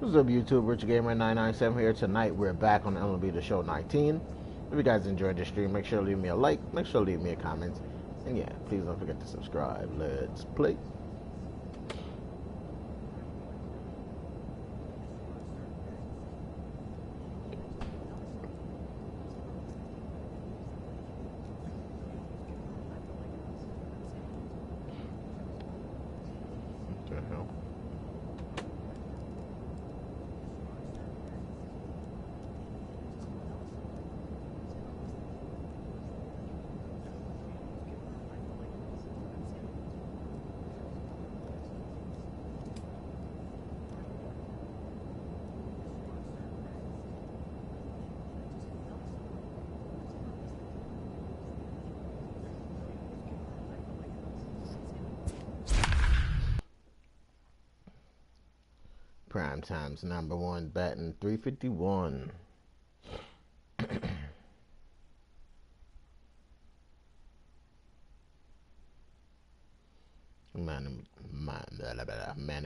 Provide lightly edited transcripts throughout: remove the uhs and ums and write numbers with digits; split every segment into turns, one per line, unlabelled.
What's up, YouTube? Rich Gamer 997 here. Tonight we're back on MLB The Show 19. If you guys enjoyed the stream, make sure to leave me a like, make sure to leave me a comment, and yeah, please don't forget to subscribe. Let's play. What the hell? Prime time's number one, batting 351. Manny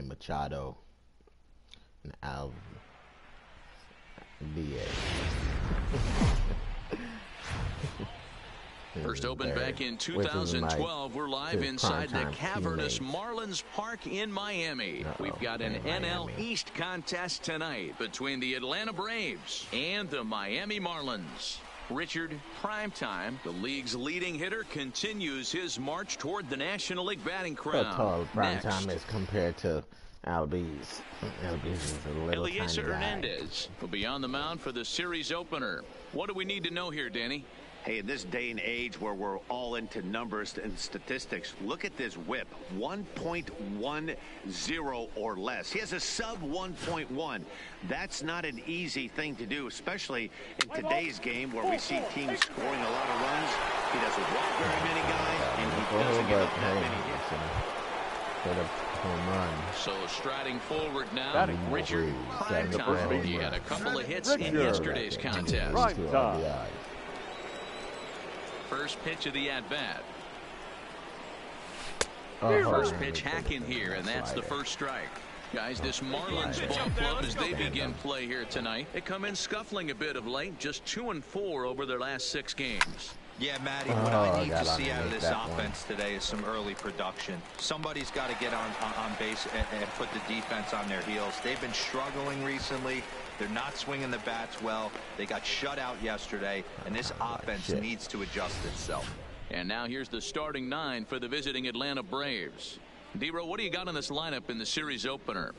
Machado and Al Diaz.
First opened back in 2012. We're live inside the cavernous Marlins Park in Miami. We've got an NL East contest tonight between the Atlanta Braves and the Miami Marlins. Richard, primetime, the league's leading hitter, continues his march toward the National League batting crown.
How tall primetime is compared to Albies. Albies is a little
Eliezer
tiny guy.
Hernandez will be on the mound for the series opener. What do we need to know here, Danny?
Hey, in this day and age where we're all into numbers and statistics, look at this whip, 1.10 or less. He has a sub 1.1. That's not an easy thing to do, especially in today's game where we see teams scoring a lot of runs. He doesn't walk very many guys, and he doesn't give up that many hits.
Home run.
So striding forward now, Richard Primetime. He had a couple of hits in yesterday's contest. First pitch of the at-bat. First pitch hack in here, and that's the first strike. Guys, this Marlins ball club, as they begin play here tonight, they come in scuffling a bit of late, just 2-4 over their last 6 games.
Yeah, Matty, what I need to see out of this offense today is some early production. Somebody's got to get on base and put the defense on their heels. They've been struggling recently. They're not swinging the bats well. They got shut out yesterday, and this offense needs to adjust itself.
And now here's the starting 9 for the visiting Atlanta Braves. D-Row, what do you got on this lineup in the series opener?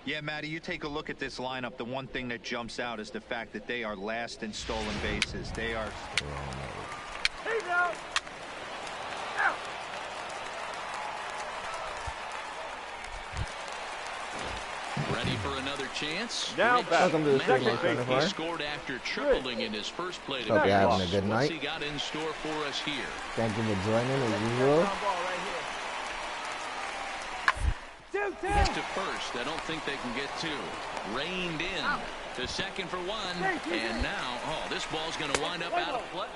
Yeah, Matty, you take a look at this lineup. The one thing that jumps out is the fact that they are last in stolen bases. They are...
Hey, now! Out!
Ready for another chance?
Now back.
Welcome to the stream,
He scored after tripling in his first plate.
Hope you're having a good night.
What's he got in store for us here?
Thank you for joining as usual.
He gets to first. I don't think they can get 2. Reined in to second for 1. And now, this ball's going to wind up out of play.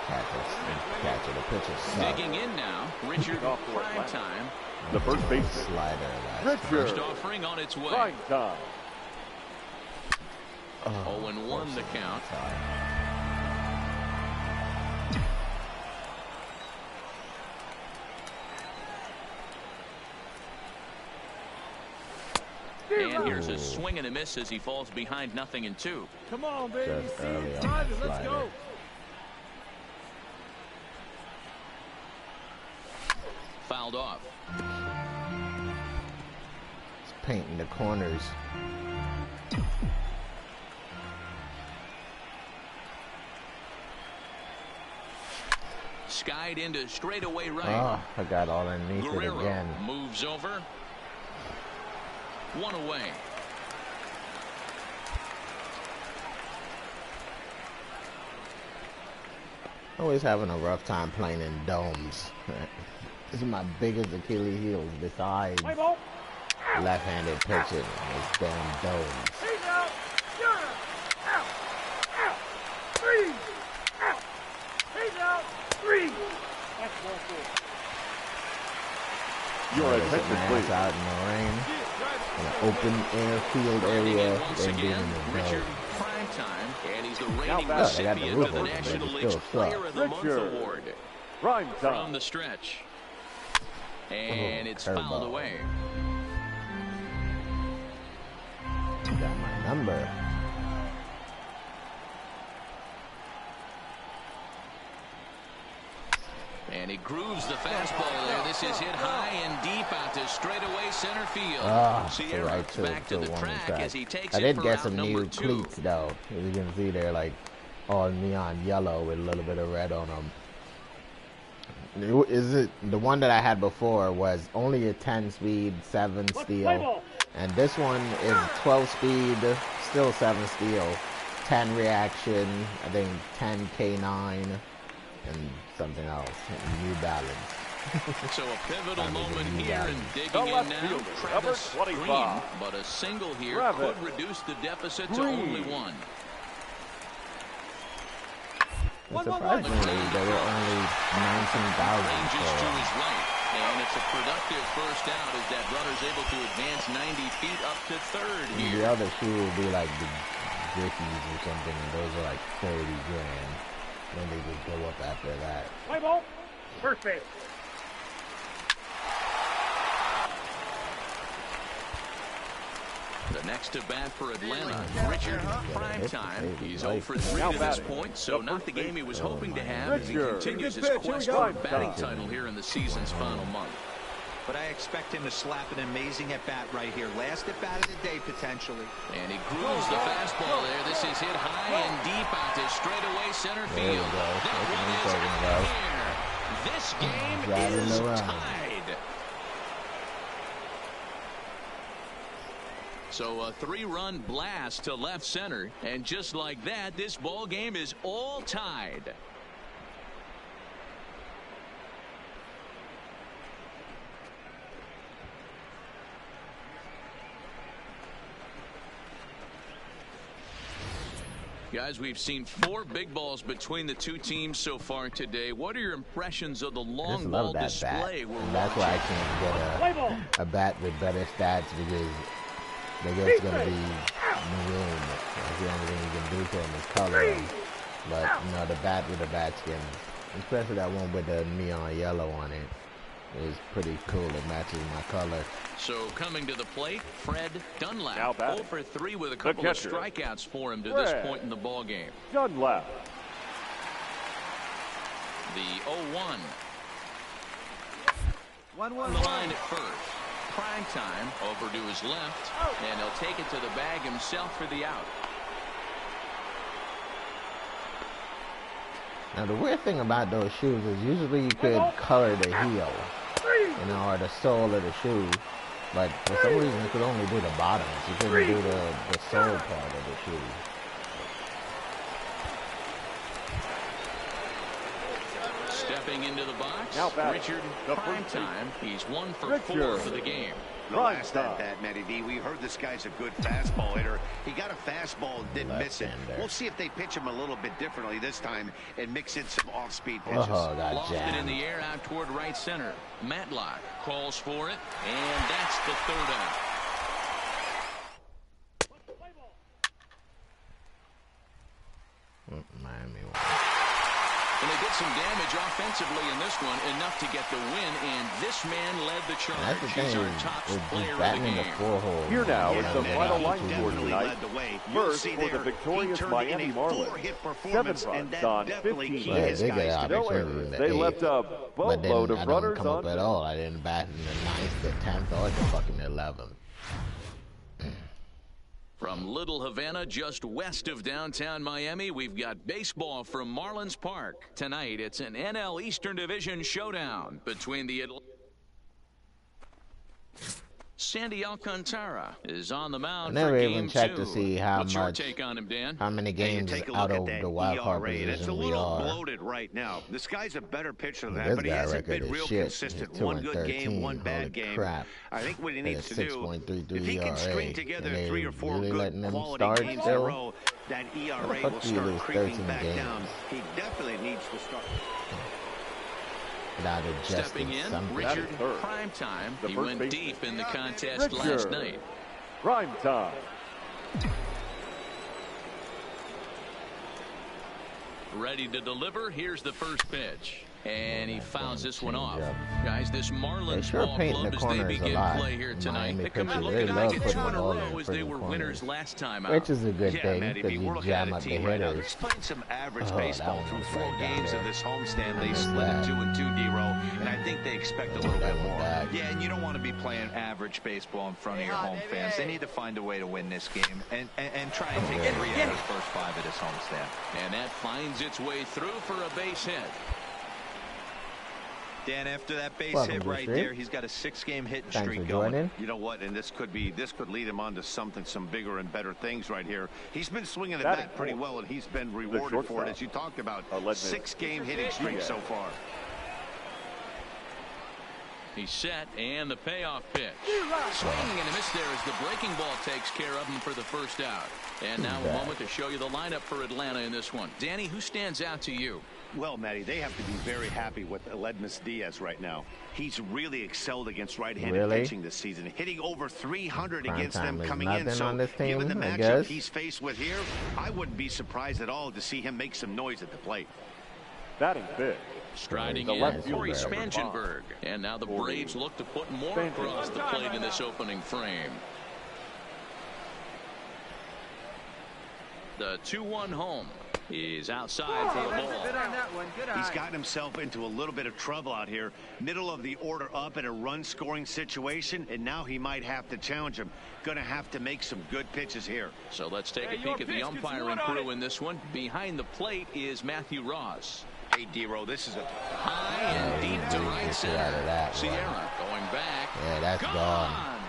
Catcher, the pitcher.
Digging in now, Richard Primetime.
The first base
Slider.
First offering on its way.
Primetime.
0-1 the count. And here's a swing and a miss as he falls behind 0-2.
Come on, baby.
Just
See
early
it,
on
drive
the
it. Let's
slider.
go.
Fouled off.
It's painting the corners.
Skied into straightaway right.
I got all underneath it
Guerrero
again.
moves over. 1 away.
Always having a rough time playing in domes. This is my biggest Achilles heel besides left-handed pitching. It's damn domes.
Hey, now. You're out. Out. 3. Out. Hey, now. 3. That's 1-4.
Your attention, please. Out in the rain. in an open airfield area than being in the
Richard
dome.
Primetime, and he's the reigning
They got the
recipient
roof
of the
open, but
National
it
League's
still
Player
sucks.
of the Month award.
Prime
From
time.
the stretch. And it's fouled away.
Got my number.
And he grooves the fastball there. This is hit high and deep out to straightaway center field.
So right to
back to the
one
track
track.
as he takes
I
it
did
for
get
out
some
number
new
2.
cleats though. As you can see, they're like all neon yellow with a little bit of red on them. Is it the one that I had before was only a 10-speed, 7 steel, and this one is 12-speed, still 7 steel, 10 reaction, I think 10 K9, and something else, New Balance.
So a pivotal moment
New
here
Balance.
and digging
The
in
left
now,
fielder,
Travis
number
Green,
25.
but a single here
Travis
could reduce the deficit to
Green.
only 1.
And surprisingly, there were only 19,000.
Ranges to his right, and it's a productive first out as that runner's able to advance 90 feet up to third
The
here.
other shoe would be like the Dickies or something, and those are like 30 grand. Then they just go up after that.
Play ball. First base.
The next to bat for Atlanta, Richard Primetime. He's 0 for 3
Now
to this
batting.
point, so
The
not
first
the game he was
baseman.
hoping to have as he
Richard.
continues his
Good pitch.
quest
Here we
for a
go.
batting title here in the season's final month.
But I expect him to slap an amazing at-bat right here. Last at-bat of the day, potentially.
And he grooves the fastball there. This is hit high and deep out to straightaway center
There we
field.
go.
That
That's
one
what
is
I'm talking
out
about.
here. This game
Driving
is
around.
tied. So a 3-run blast to left center, and just like that, this ball game is all tied. Guys, we've seen 4 big balls between the two teams so far today. What are your impressions of the
I
long
just
ball
love that
display
bat.
we're
And that's why I
watching?
can't get a bat with better stats because they're just going to be maroon. That's the only thing you can do to them is color them. But, you know, the bat with the bat skin, especially that one with the neon yellow on it, is pretty cool. It matches my color.
So coming to the plate, Fred
Now
Dunlap,
batting.
0 for 3 with a couple of
catcher.
strikeouts for him to this
Fred.
point in the ball game.
Dunlap.
The 0-1 on
1-1.
the line at first. Prime time over to his left, and he'll take it to the bag himself for the out.
Now, the weird thing about those shoes is usually you could color the heel, you know, or the sole of the shoe. But for some reason, you could only do the bottoms. You couldn't do the sole part of the shoe.
Stepping into the box,
Now batting.
Richard
The first
Primetime. He's 1 for
Richard.
4 for the game.
The
Prime
last
time.
at bat, Matty D, we heard this guy's a good fastball hitter. He got a fastball and didn't miss it.
Left-hander.
We'll see if they pitch him a little bit differently this time and mix in some off-speed pitches.
Oh, got
Lofted in
jammed.
the air out toward right center. Matlock calls for it, and that's the third out.
Miami won.
And they did some damage offensively in this one, enough to get the win, and this man led the charge.
That's the thing,
He's our
is
top
just
player of
batting
the
in the
game.
4-hole.
Here now is
Yeah,
the
and
final
he
line score
definitely
tonight.
led the way. You'll
First,
see
for the
there,
victorious
he turned
Miami
in a
Marlins.
4-hit
7
performance, and
runs
that
on
definitely
15
keyed
Yeah,
his
they got
guys to
No
opportunity
errors.
in the
They
8th.
left a
But then
boatload
I
of
don't
runners
come
on
up at
base.
all. I didn't bat in the 9th, the 10th, or the fucking 11th.
From Little Havana, just west of downtown Miami, we've got baseball from Marlins Park. Tonight, it's an NL Eastern Division showdown between the Sandy Alcantara is on the mound
I never
for
even
game
checked
2.
to see how
What's your
much-
take on him, Dan?
How many
Hey, you
games
take a
out
look
of
at that
the wild card
ERA, and it's a
position we
little
are?
bloated right now. This guy's a better pitcher than that,
This
but he
guy
hasn't
record
been
is
real
shit.
consistent.
He's
One good game,
2-13.
one bad
Holy
game.
crap.
I think what he
At
needs
a
to do,
6.33
if he can string
ERA,
together
and they
3 or 4
really
good
letting him
quality
start
games in a
still?
row, that
How the
ERA
fuck
will
do you
start
lose
creeping
13
back
games?
down. He definitely needs to start.
without adjusting
Stepping in,
something.
Richard Primetime. He went deep in the contest last night.
Primetime.
Ready to deliver. Here's the first pitch. And he fouls this one off. Guys, this Marlins ball club as they begin play here tonight. They come in looking to make it 2 in a row as they were winners last time out.
Which is a good thing
Maddie,
because you jam up the hitters.
He's playing some average baseball through 4 games of this homestand. They split it 2-2, D-Row, and I think they expect a little bit more.
Yeah, and you don't want to be playing average baseball in front of your home fans. They need to find a way to win this game and try and take 3 out of the first 5 at this homestand.
And that finds its way through for a base hit.
Dan, after that base hit right there, he's got a 6-game hitting streak going.
You know what? And this could lead him on to some bigger and better things right here. He's been swinging the bat pretty well, and he's been rewarded for it, as you talked about. 6-game hitting streak so far.
He's set, and the payoff pitch. Swinging and a miss there as the breaking ball takes care of him for the first out. And now a moment to show you the lineup for Atlanta in this one. Danny, who stands out to you?
Well, Matty, they have to be very happy with Aledmus Diaz right now. He's really excelled against right-handed pitching this season, hitting over 300 against them coming in. So, given the matchup he's faced with here, I wouldn't be surprised at all to see him make some noise at the plate.
Batting fifth.
Striding in, Corey Spangenberg. And now the Braves look to put more across the plate in this opening frame. The 2-1 home. He's outside for the ball.
He's gotten himself into a little bit of trouble out here. Middle of the order up in a run-scoring situation, and now he might have to challenge him. Going to have to make some good pitches here.
So let's take a peek at the umpiring crew in this one. Behind the plate is Matthew Ross.
Hey, D-Row, this is a
high and deep to right center. Sierra going back.
Yeah, that's gone.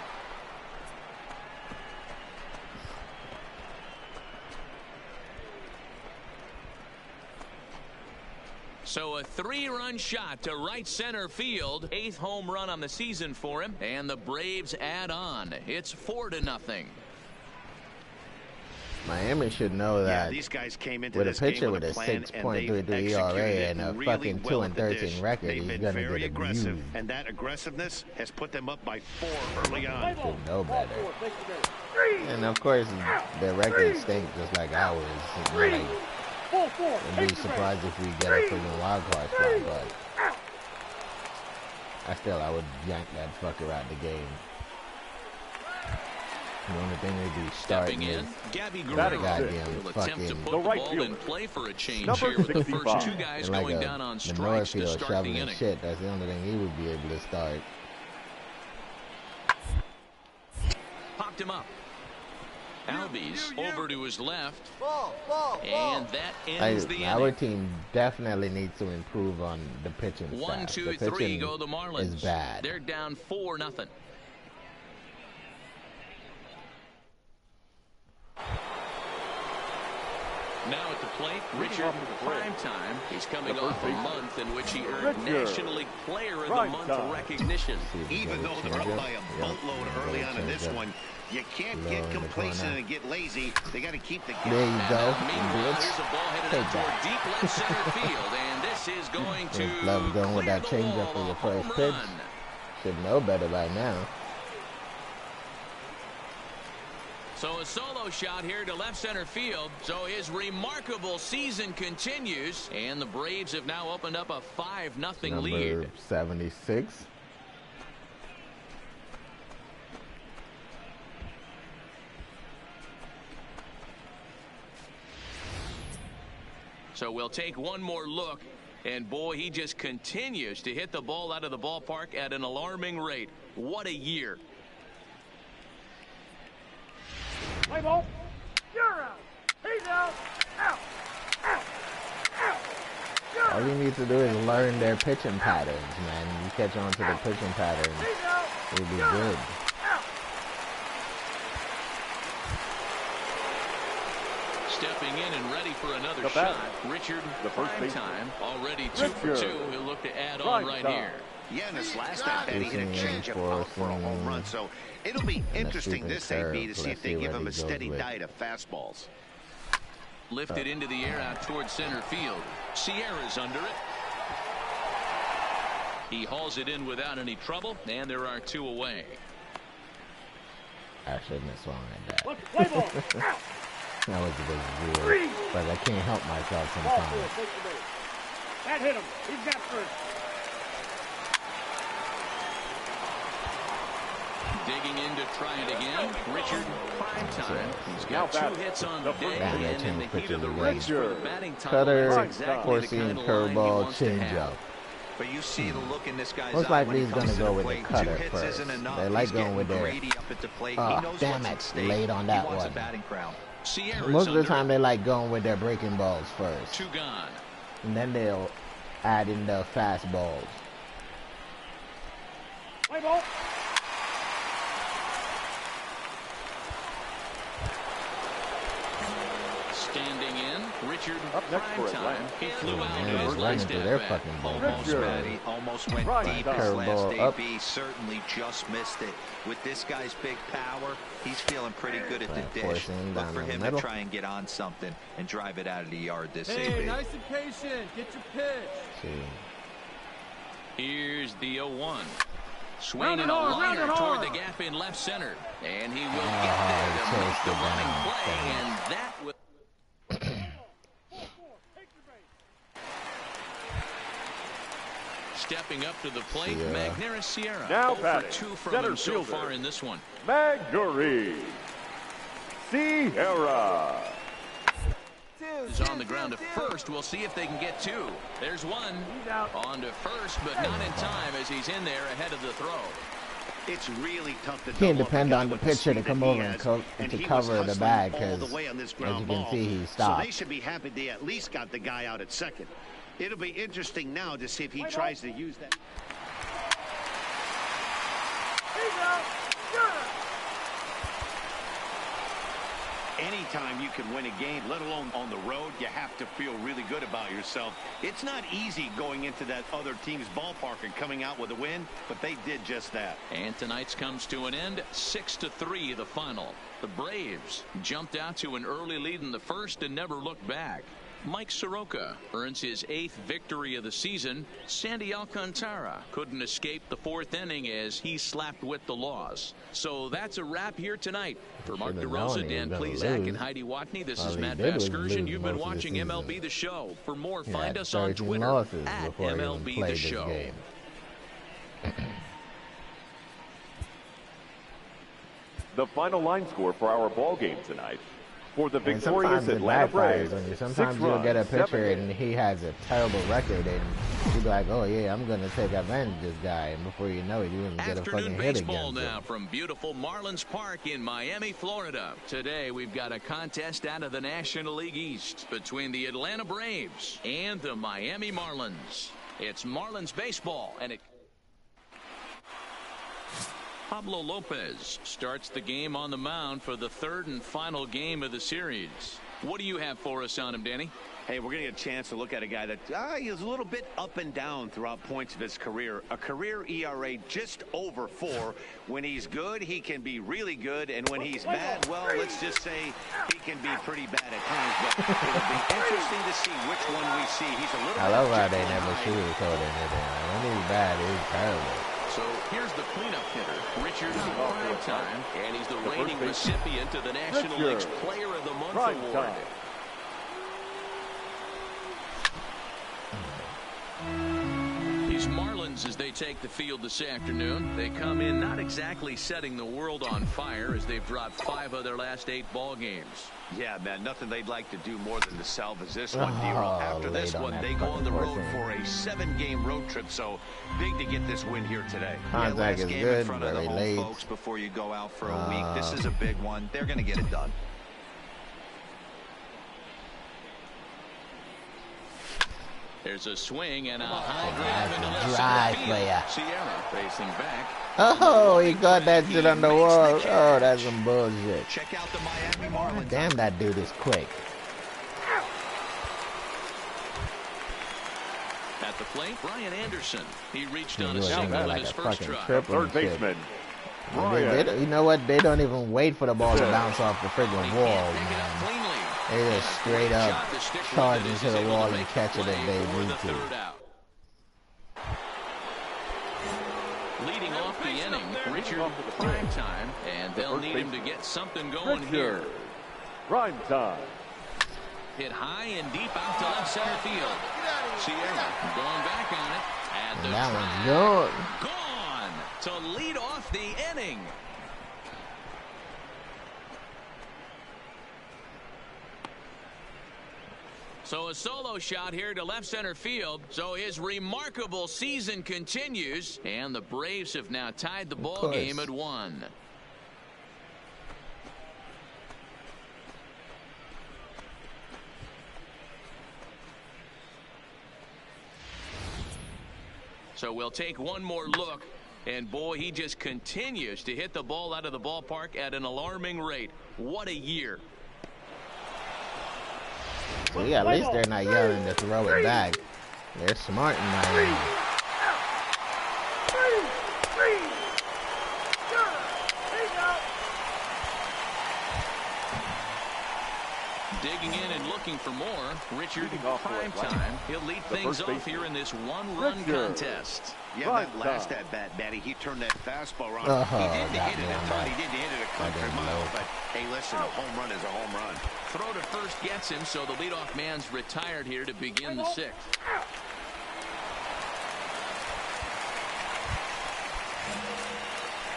So a 3-run shot to right center field. 8th home run on the season for him. And the Braves add on. It's 4-0.
Miami should know that
these guys came into
with a
this
pitcher
game
with a 6.33 ERA and a fucking 2-13 record, he's going to get
aggressive. And that aggressiveness has put them up by 4 early on.
Should know better. And of course, their record stinks just like ours. Like, I'd be surprised if we get a freaking wild card spot, but I would yank that fucker out the game. The only thing we'd be starting is
Gabby
goddamn
will
fucking
attempt to put the ball in play for a change here with the first 2 guys going down on strikes to start the inning.
Shit, that's the only thing he would be able to start.
Popped him up. Albies over to his left. And that ends the inning.
Our team definitely needs to improve on the pitching side.
1, 2, 3 go the Marlins.
Is bad.
They're down 4-0. Now at the plate, Richard Primetime. He's coming off a month in which he earned National League Player of the Month recognition.
Even though they're up by a boatload early on in this one, you can't get complacent and get lazy. They got to keep the game.
There you go.
Meanwhile, there's a ball headed out toward deep left center field, and this is going to
love going with that changeup for your first pitch. Should know better by now.
So a solo shot here to left center field. So his remarkable season continues, and the Braves have now opened up a 5-0 lead.
Number 76.
So we'll take one more look, and boy, he just continues to hit the ball out of the ballpark at an alarming rate. What a year.
Play ball. You're out. He's out. Out. Out. Out.
All you need to do is learn their pitching patterns, man. You catch on to the pitching patterns, it'll be good.
Stepping in and ready for another shot. Richard, the Primetime, already 2 for 2. He'll look to add on right here.
Yeah, and this last at bat, he hit a changeup foul for a home run. So it'll be interesting this AB to see if they give him a steady diet of fastballs.
Lifted into the air out towards center field. Sierra's under it. He hauls it in without any trouble, and there are 2 away.
I shouldn't have swung at that. That was a bit weird, but I can't help myself sometimes.
That hit him. He's got first.
Digging in to try it again. Richard, prime time. He's got 2 hits on the day, and in the heat of the race for the batting title,
Cutter,
exactly the kind of line he
curveball,
wants to have.
changeup.
But you see the look in this guy's
Most
eye
likely
when
he's
he
going
comes
to go
the
with the
plate.
cutter
2 hits
first.
isn't enough.
They like
He's
going with their...
greedy up at the plate. He
Oh,
knows
damn
what's at
it.
stake.
Late on
He
that
wants
one.
a batting crown.
Most of the time they like going with their breaking balls first.
2 gone.
And then they'll add in the fastballs.
Play ball.
Standing in, Richard,
Up next
prime
for
time.
Atlanta.
He flew out
Man,
to his
running
last
through their
at-bat.
fucking ball.
Almost, Matty. Almost went
Right.
deep his
Curveball
last
up.
AB. Certainly just missed it. With this guy's big power, he's feeling pretty good at the
Right,
dish.
forcing
Look
down
for
the
him to
middle.
try and get on something and drive it out of the yard this
Hey,
AB.
nice and patient. Get your pitch.
See.
Here's the 0-1. Swing
Round
and
and
a
hard, round
liner
and
toward
hard.
the gap in left center. And he will get
Oh,
there
he
to
chased
make the
it
running
down.
play. And that will... Stepping up to the plate,
Sierra.
Magneuris Sierra.
Now
0 for
batting,
2 from
center
him so
fielder.
far in this one.
Maguri. Sierra.
Is on the ground to first. We'll see if they can get 2. There's 1.
He's out.
On to first, but not in time as he's in there ahead of the throw.
It's really tough to
Can't
double up
depend
a guy
on the
with the
pitcher to
speed
come
that he
over and
has,
to
he was
cover the
hustling
bag
all
because,
the way on this
as
ground
you can
ball.
see, he
So
stopped.
they should be happy they at least got the guy out at second. It'll be interesting now to see if he tries to use that.
He's out. You're out.
Anytime you can win a game, let alone on the road, you have to feel really good about yourself. It's not easy going into that other team's ballpark and coming out with a win, but they did just that.
And tonight's comes to an end, 6-3 the final. The Braves jumped out to an early lead in the first and never looked back. Mike Soroka earns his 8th victory of the season. Sandy Alcantara couldn't escape the 4th inning as he slapped with the loss. So that's a wrap here tonight. For Mark
Should've
DeRosa,
known he
Dan
was gonna
Plezak,
lose.
and Heidi Watney, this
All
is
he
Matt
did was
Vasgersian.
lose
You've been
most of the
watching
season.
MLB The Show. For more,
He
find
had
us on
13
Twitter
losses
at
before he even
MLB
played
The
this
Show.
game.
The final line score for our ball game tonight. For the
And
victorious
sometimes it
Atlanta
backfires
Braves,
on you.
6
Sometimes you'll get a
runs, 7
pitcher
hits.
and he has a terrible record and you'll be like, oh yeah, I'm going to take advantage of this guy. And before you know it, you even get a
Afternoon
fucking hit
baseball
against
now
him.
from beautiful Marlins Park in Miami, Florida. Today we've got a contest out of the National League East between the Atlanta Braves and the Miami Marlins. It's Marlins baseball, and it Pablo Lopez starts the game on the mound for the 3rd and final game of the series. What do you have for us on him, Danny?
Hey, we're going to get a chance to look at a guy that is a little bit up and down throughout points of his career. A career ERA just over 4. When he's good, he can be really good. And when he's bad, well, let's just say he can be pretty bad at times. But it'll be interesting to see which one we see. He's a little
I love how
bit
they never sugarcoat anything. When he's bad, he's terrible.
So here's the cleanup hitter, Richard prime time, and he's the reigning recipient of the National
Richard.
League's Player of the Month
Prime
award.
time.
These Marlins, as they take the field this afternoon, they come in not exactly setting the world on fire as they've dropped 5 of their last 8 ball games.
Yeah, man, nothing they'd like to do more than to salvage this one,
Oh,
D-Roll. After
late
this
on
one,
that
they go on the
fucking
road
horse
for a 7-game road trip, so big to get this win here today.
Contact
last
is
game in
good,
front of the
very
home
late.
folks before you go out for a week. This is a big one. They're going to get it done.
There's a swing and a high drive into left
drive,
center
player.
field. Sierra facing back.
Oh, he got that shit on the wall. Oh, that's some bullshit.
Check out the Miami Marlins.
Damn, that dude is quick.
At the plate, Brian Anderson. He reached on a
He was
single in
like
his
a
first
fucking
try.
triple
Third
and shit.
baseman,
They
Brian.
you know what? They don't even wait for the ball to bounce off the
He
freaking
can't
wall,
pick it up
man.
cleanly.
They just straight up
Shot to stick with
charge
it as
into
he's
the
able
wall
to
and
make
catch it
play
if they
for
need
the
to.
3rd out. Leading off the inning, Richard Primetime, and they'll need him to get something going here.
Primetime.
Hit high and deep out to left center field. Sierra going back on it. And
that one's
gone to lead off the inning. So a solo shot here to left center field. So his remarkable season continues, and the Braves have now tied the ball game at 1. So we'll take one more look, and boy, he just continues to hit the ball out of the ballpark at an alarming rate. What a year.
So yeah, at least they're not yelling to throw it back. They're smart in Miami.
Digging in and looking for more, Richard Primetime. He'll lead things off here in this one-run contest.
Yeah, that last at-bat, Batty, he turned that fastball around. He didn't hit it a ton. He didn't hit it a country mile. But, hey, listen, a home run is a home run.
Throw to first gets him, so the leadoff man's retired here to begin the 6th.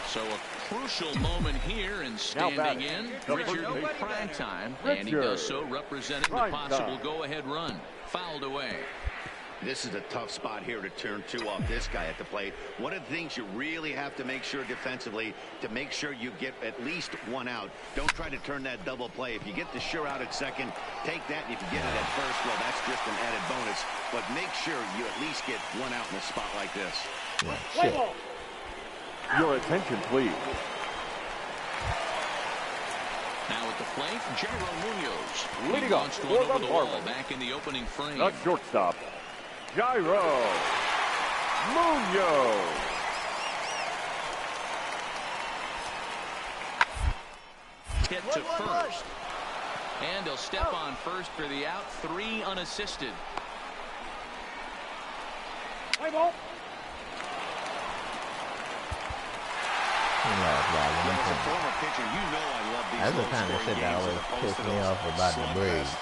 So a crucial moment here, and standing in, Richard Primetime, and he does so representing the possible go-ahead run. Fouled away.
This is a tough spot here to turn 2 off this guy at the plate. One of the things you really have to make sure defensively, to make sure you get at least 1 out. Don't try to turn that double play. If you get the sure out at second, take that, and if you get it at first, well, that's just an added bonus. But make sure you at least get 1 out in a spot like this.
Shit.
Your attention, please.
Now at the plate, Jairo Munoz.
Leading off
one over the wall back in the opening frame.
The shortstop, Jairo Munoz.
Hit to first. And he'll step on first for the out. 3 unassisted.
Play ball. As a former pitcher, you know I love these.
That's the kind of shit that always pissed me off about the Braves.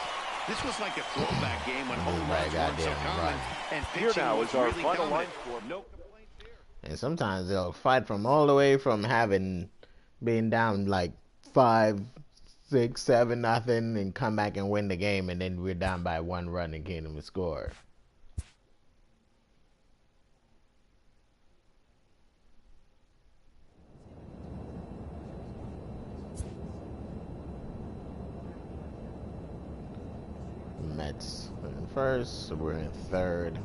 This was like a throwback game when home runs weren't so common, and
Here now is our final line score.
And sometimes they'll fight from all the way from being down like 5, 6, 7 nothing, and come back and win the game, and then we're down by 1 run and can't even score. Mets in first, so we're in third.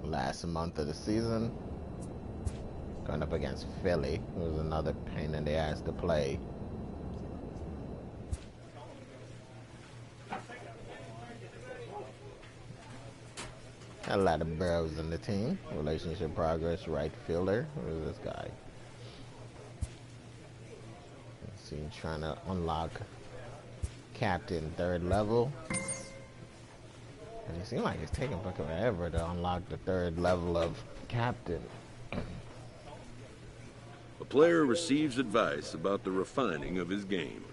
Last month of the season, going up against Philly. It was another pain in the ass to play. A lot of bros in the team. Relationship progress, right fielder. Who is this guy? Let's see, trying to unlock captain 3rd level. And it seems like it's taking forever to unlock the 3rd level of captain.
A player receives advice about the refining of his game.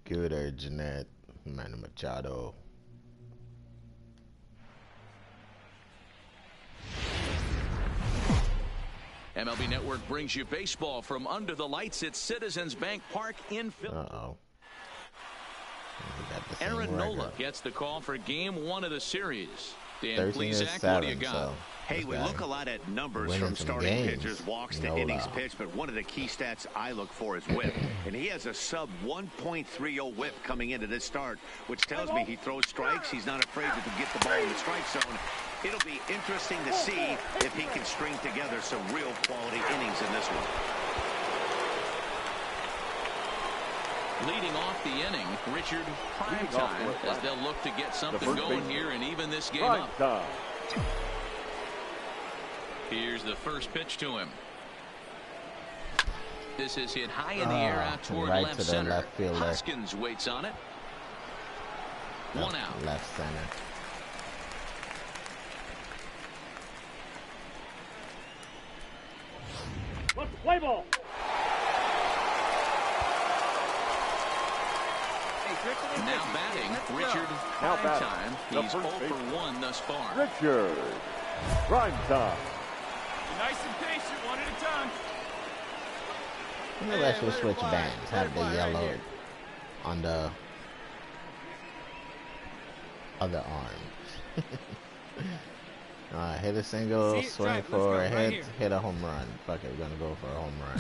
Scooter, Jeanette, Manny Machado.
MLB Network brings you baseball from under the lights at Citizens Bank Park in Philly. Aaron Nola gets the call for Game 1 of the series. Dan Plesac, what do you got?
So
hey, we look a lot at numbers from starting pitchers, walks to innings pitched, but one of the key stats I look for is whip. And he has a sub 1.30 whip coming into this start, which tells me he throws strikes. He's not afraid to get the ball in the strike zone. It'll be interesting to see if he can string together some real quality innings in this one.
Leading off the inning, Richard, prime time, as they'll look to get something going here and even this game up. Here's the first pitch to him. This is hit high in the air out toward left center. Hoskins waits on it. One out.
Left center.
Let's play ball.
Now batting, Richard prime time. He's 0 for 1 thus far.
Richard prime time.
Nice and patient, one at a time.
Maybe I should switch bands. Have the yellow on the other arm. Hit a single, swing for a hit, hit a home run. Fuck it, we're gonna go for a home run.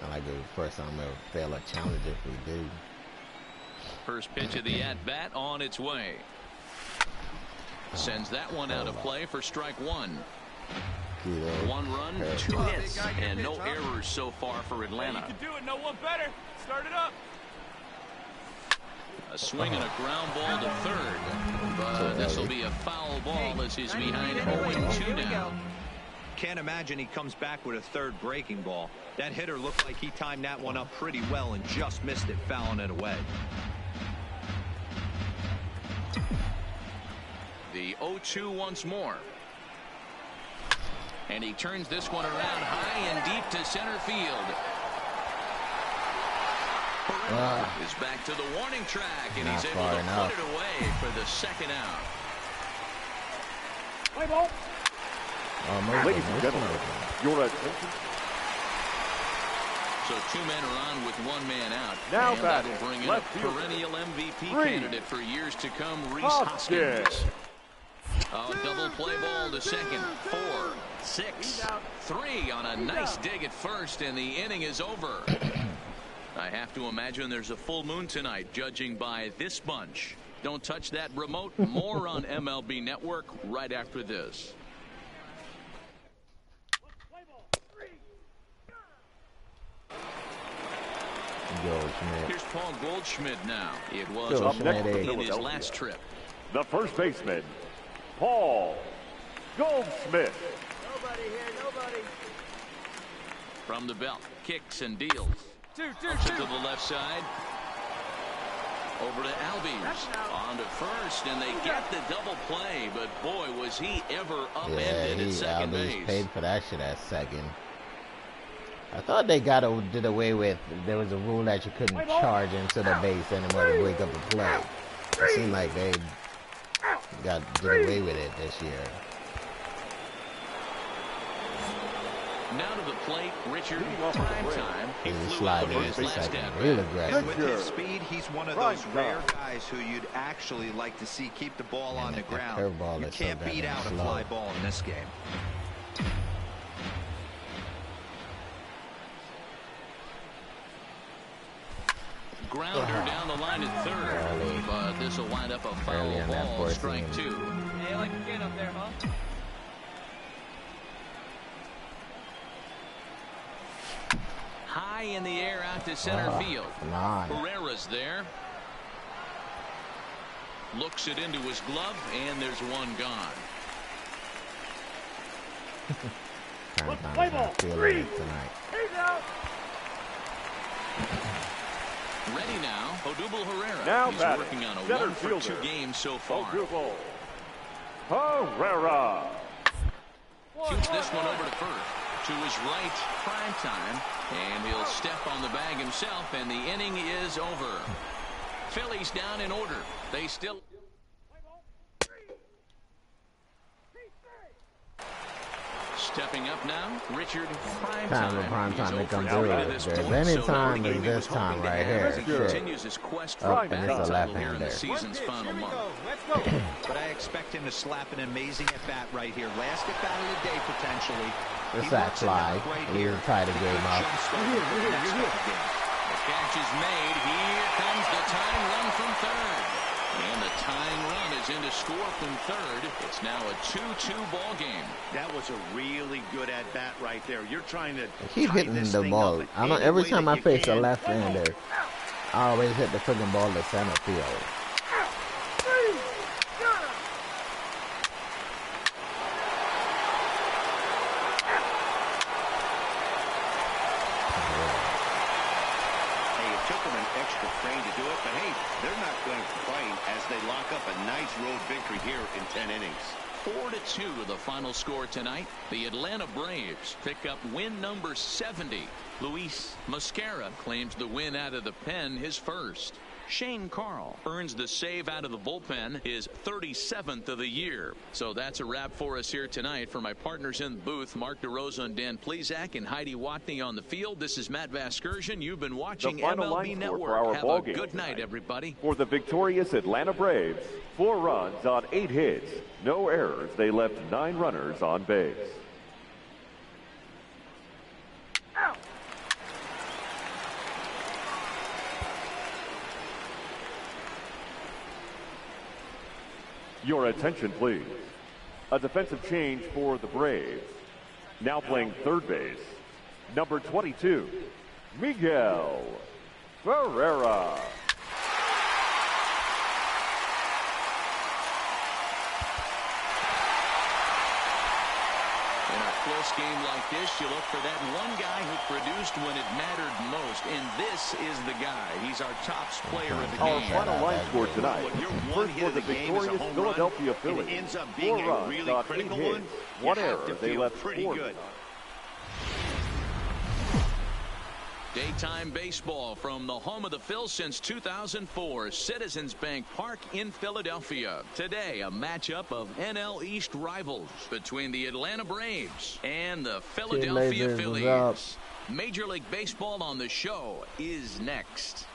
Not like the first time we'll fail a challenge if we do.
First pitch of the at-bat on its way. Sends that one out of play for strike one. 1 run, 2 hits, and no errors so far for Atlanta.
You can do it, no one better. Start it up.
A swing and a ground ball to third. But this will be a foul ball as he's behind 0-2 now.
Can't imagine he comes back with a third breaking ball. That hitter looked like he timed that one up pretty well and just missed it, fouling it away.
The 0-2 once more. And he turns this one around high and deep to center field. Is back to the warning track, and he's able to put it away for the second out.
Play ball.
Ladies and gentlemen, your attention.
So 2 men are on with 1 man out.
Now
and
batting,
that'll bring in
left
a perennial MVP candidate for years to come, Rhys
Hoskins.
Hoskins. Double play ball to second. 4, 6, 3 on a nice dig at first, and the inning is over. I have to imagine there's a full moon tonight, judging by this bunch. Don't touch that remote. More on MLB Network right after this. Here's Paul Goldschmidt now. It was in his last trip.
The first baseman, Paul Goldschmidt.
Nobody here, nobody.
From the belt, kicks and deals.
Two.
To the left side. Over to Albies. On to first, and they get the double play. But boy, was he ever upended at second base.
Paid for that shit at second. I thought they did away with, there was a rule that you couldn't charge into the base anymore to break up the play. It seemed like they did away with it this year.
Now to the plate, Richard, prime time.
He was sliding into second, real aggressive.
With his speed, he's one of those rare guys who you'd actually like to see keep the ball on the ground. You can't beat out a fly ball in this game.
Grounder down the line at third, but this will wind up a foul ball, strike 2.
Hey, like a kid up there, huh?
High in the air out to center field. Herrera's there. Looks it into his glove, and there's one gone.
Let's play ball. 3. He's out.
Ready now, Odubel Herrera.
Now
He's working on a 1 for 2 games so far.
Odubel Herrera.
Shoots this one over to first. To his right, prime time, and he'll step on the bag himself, and the inning is over. Phillies down in order. They still... Stepping up now, Richard, prime time
to come through. There's any time as this time right here.
He continues his quest for
and it's a left-hander.
in the season's final month.
But I expect him to slap an amazing at-bat right here. Last at-bat of the day, potentially.
This that fly. We'll try to game up.
The catch is made. Here comes the tying run from third. And the tying run is in to score from third. It's now a 2-2 ball game.
That was a really good at-bat right there. You're trying to
keep hitting the ball. I don't. Every time I face a left-hander, I always hit the freaking ball to center field.
Road victory here in 10 innings.
4-2 the final score tonight. The Atlanta Braves pick up win number 70. Luis Mosquera claims the win out of the pen, his first. Shane Carl earns the save out of the bullpen, his 37th of the year. So that's a wrap for us here tonight. For my partners in the booth, Mark DeRosa and Dan Plesac and Heidi Watney on the field, this is Matt Vasgersian. You've been watching MLB Network. Have a good night, everybody.
For the victorious Atlanta Braves, 4 runs on 8 hits, no errors. They left 9 runners on base. Your attention, please. A defensive change for the Braves. Now playing third base, number 22, Miguel Ferreira.
In a close game like this, you look for that one guy who produced when it mattered most, and this is the guy. He's our top player of the
Our
game.
final line score tonight. First for the victorious Philadelphia Phillies.
It ends up being
4
a
runs
really
on 8
critical
hits,
one.
1
You have
error.
to
They
feel
left
pretty
4
good.
Daytime baseball from the home of the Phils since 2004, Citizens Bank Park in Philadelphia. Today, a matchup of NL East rivals between the Atlanta Braves and the Philadelphia Phillies. Major League Baseball on the show is next.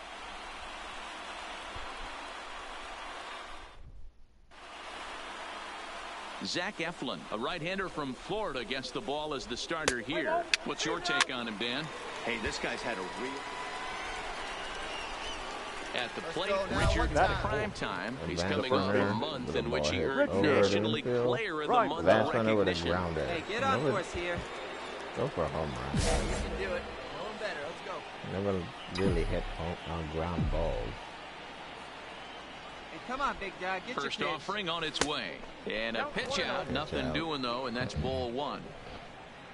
Zach Eflin, a right-hander from Florida, gets the ball as the starter here. What's your take on him, Dan?
Hey, this guy's had a real...
At the plate, Richard prime time. He's coming off a month in which he earned National League Player of the Month recognition.
Hey, get on to us here.
Go for a home run.
You can do it. No one better. Let's go.
Never really hit on ground balls.
Hey, come on, big guy. Get
First
your
offering on its way. And a pitch out. Nothing doing, though, and that's ball 1.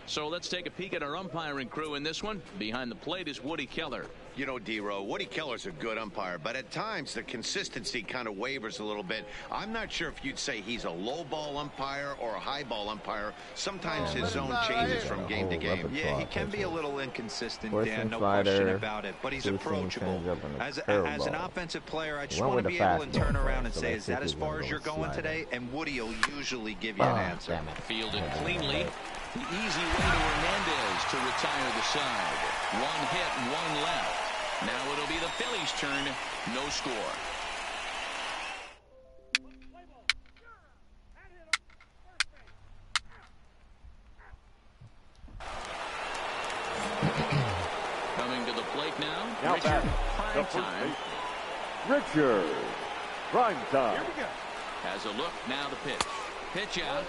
So let's take a peek at our umpiring crew in this one. Behind the plate is Woody Keller.
You know, D-Row, Woody Keller's a good umpire, but at times the consistency kind of wavers a little bit. I'm not sure if you'd say he's a low ball umpire or a high ball umpire. Sometimes his zone changes from game to game.
Yeah, he can be a little inconsistent, Dan, no question about it, but he's approachable. As an offensive player, I just want to be able to turn around and say, is that as far as you're going today? And Woody will usually give you an answer.
Fielded cleanly. The easy way to Hernandez to retire the side. 1 hit and 1 left. Now it'll be the Phillies' turn. No score. Coming to the plate now Richard Primetime.
Richard Primetime.
Here we go.
Has a look, now the pitch. Pitch out.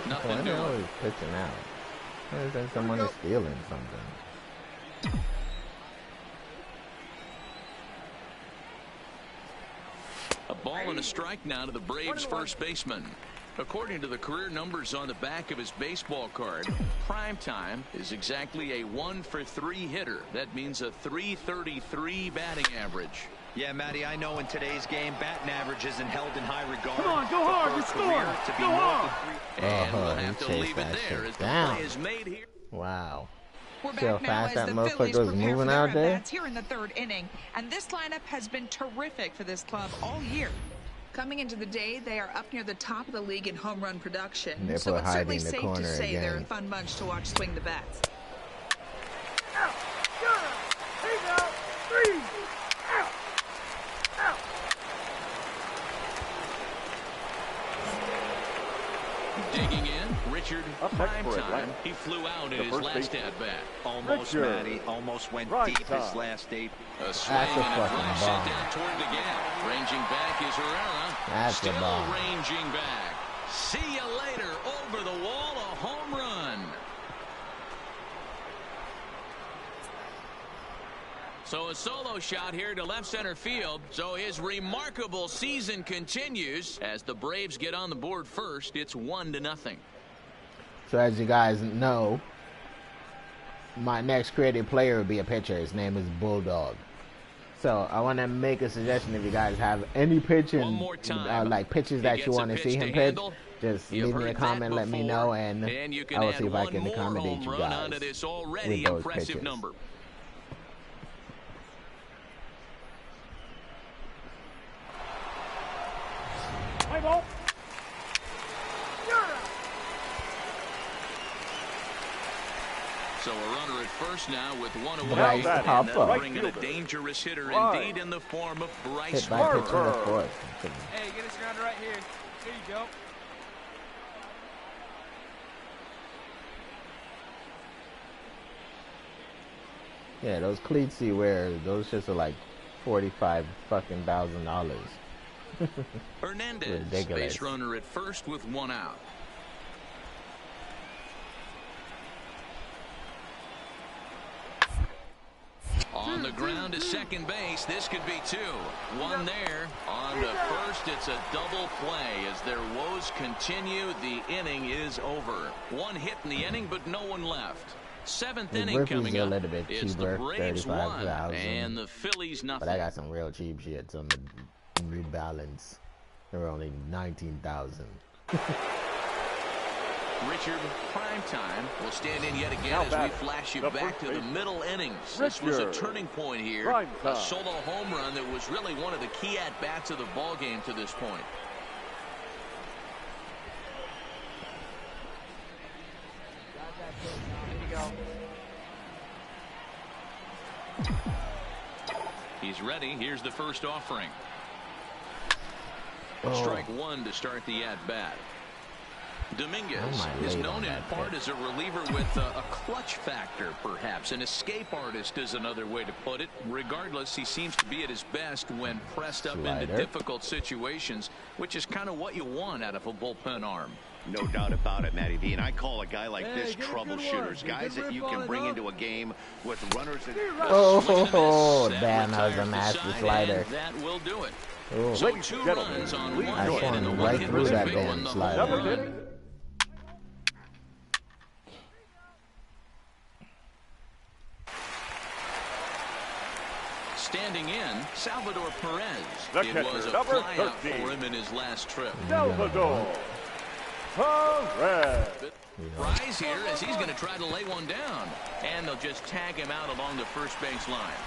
Nothing
Why are they
doing.
always pitching out? Why is that someone is stealing something?
A ball and a strike now to the Braves first baseman. According to the career numbers on the back of his baseball card, Primetime is exactly a 1-for-3 hitter. That means a .333 batting average.
Yeah, Matty, I know in today's game, batting average isn't held in high regard.
Come on, go hard, you're scoring. Go hard.
And we'll have to leave it there as the play is made here.
Wow.
We're
See how
back now
fast
as
that
the Phillies
motherfucker was
prepare for
moving
their
out there?
at-bats here in the 3rd inning. And this lineup has been terrific for this club all year. Coming into the day, they are up near the top of the league in home run production.
They
So
put
it's certainly
Heidi in the
safe to
corner
say they're a
again.
fun bunch to watch swing the bats.
Digging in, Richard, prime time, he flew out in his last at-bat.
Almost, Matty. Almost went deep his last 8.
A swing and a drive sent down toward the gap. Ranging back is Herrera.
That's
still
the bomb.
ranging back. See you later. Over the wall, a home run. So a solo shot here to left center field. So his remarkable season continues as the Braves get on the board first. It's 1-0.
So as you guys know, my next creative player will be a pitcher. His name is Bulldog. So I want to make a suggestion. If you guys have any pitching, like pitches that you want to see him pitch, just leave me a comment, let me know, and I will see if I can accommodate you guys with those pitches.
So a runner at first now with one away. And that'll bring in a dangerous hitter indeed in the form of Bryce Harper.
Hey, get us grounded right here. Here you go.
Yeah, those cleats he wears, those shits are like $45,000.
Hernandez, base runner at first with one out. On the ground to second base. This could be 2. One there. On to first. It's a double play as their woes continue. The inning is over. One hit in the inning, but no one left. 7th inning coming up. It's the Braves 1 and the Phillies nothing.
But I got some real cheap shits on the New Balance. They're only $19,000.
Richard, prime time will stand in yet again as we flash you back to the middle innings. This was a turning point here. A solo home run that was really one of the key at-bats of the ball game to this point. He's ready. Here's the first offering. Strike one to start the at-bat. Dominguez is known in part as a reliever with a clutch factor, perhaps. An escape artist is another way to put it. Regardless, he seems to be at his best when pressed up into difficult situations, which is kind of what you want out of a bullpen arm.
No doubt about it, Matty V. And I call a guy like this troubleshooters, guys that you can bring into a game with runners. And
damn, that was a nasty slider.
That will do it.
Oh.
So 2 runs on one
I
hit, and the
right
one
through that
hit
damn slider.
Standing in, Salvador Perez. It was a flyout for him in his last trip.
Salvador Perez.
Rise here as he's going to try to lay one down. And they'll just tag him out along the first base line.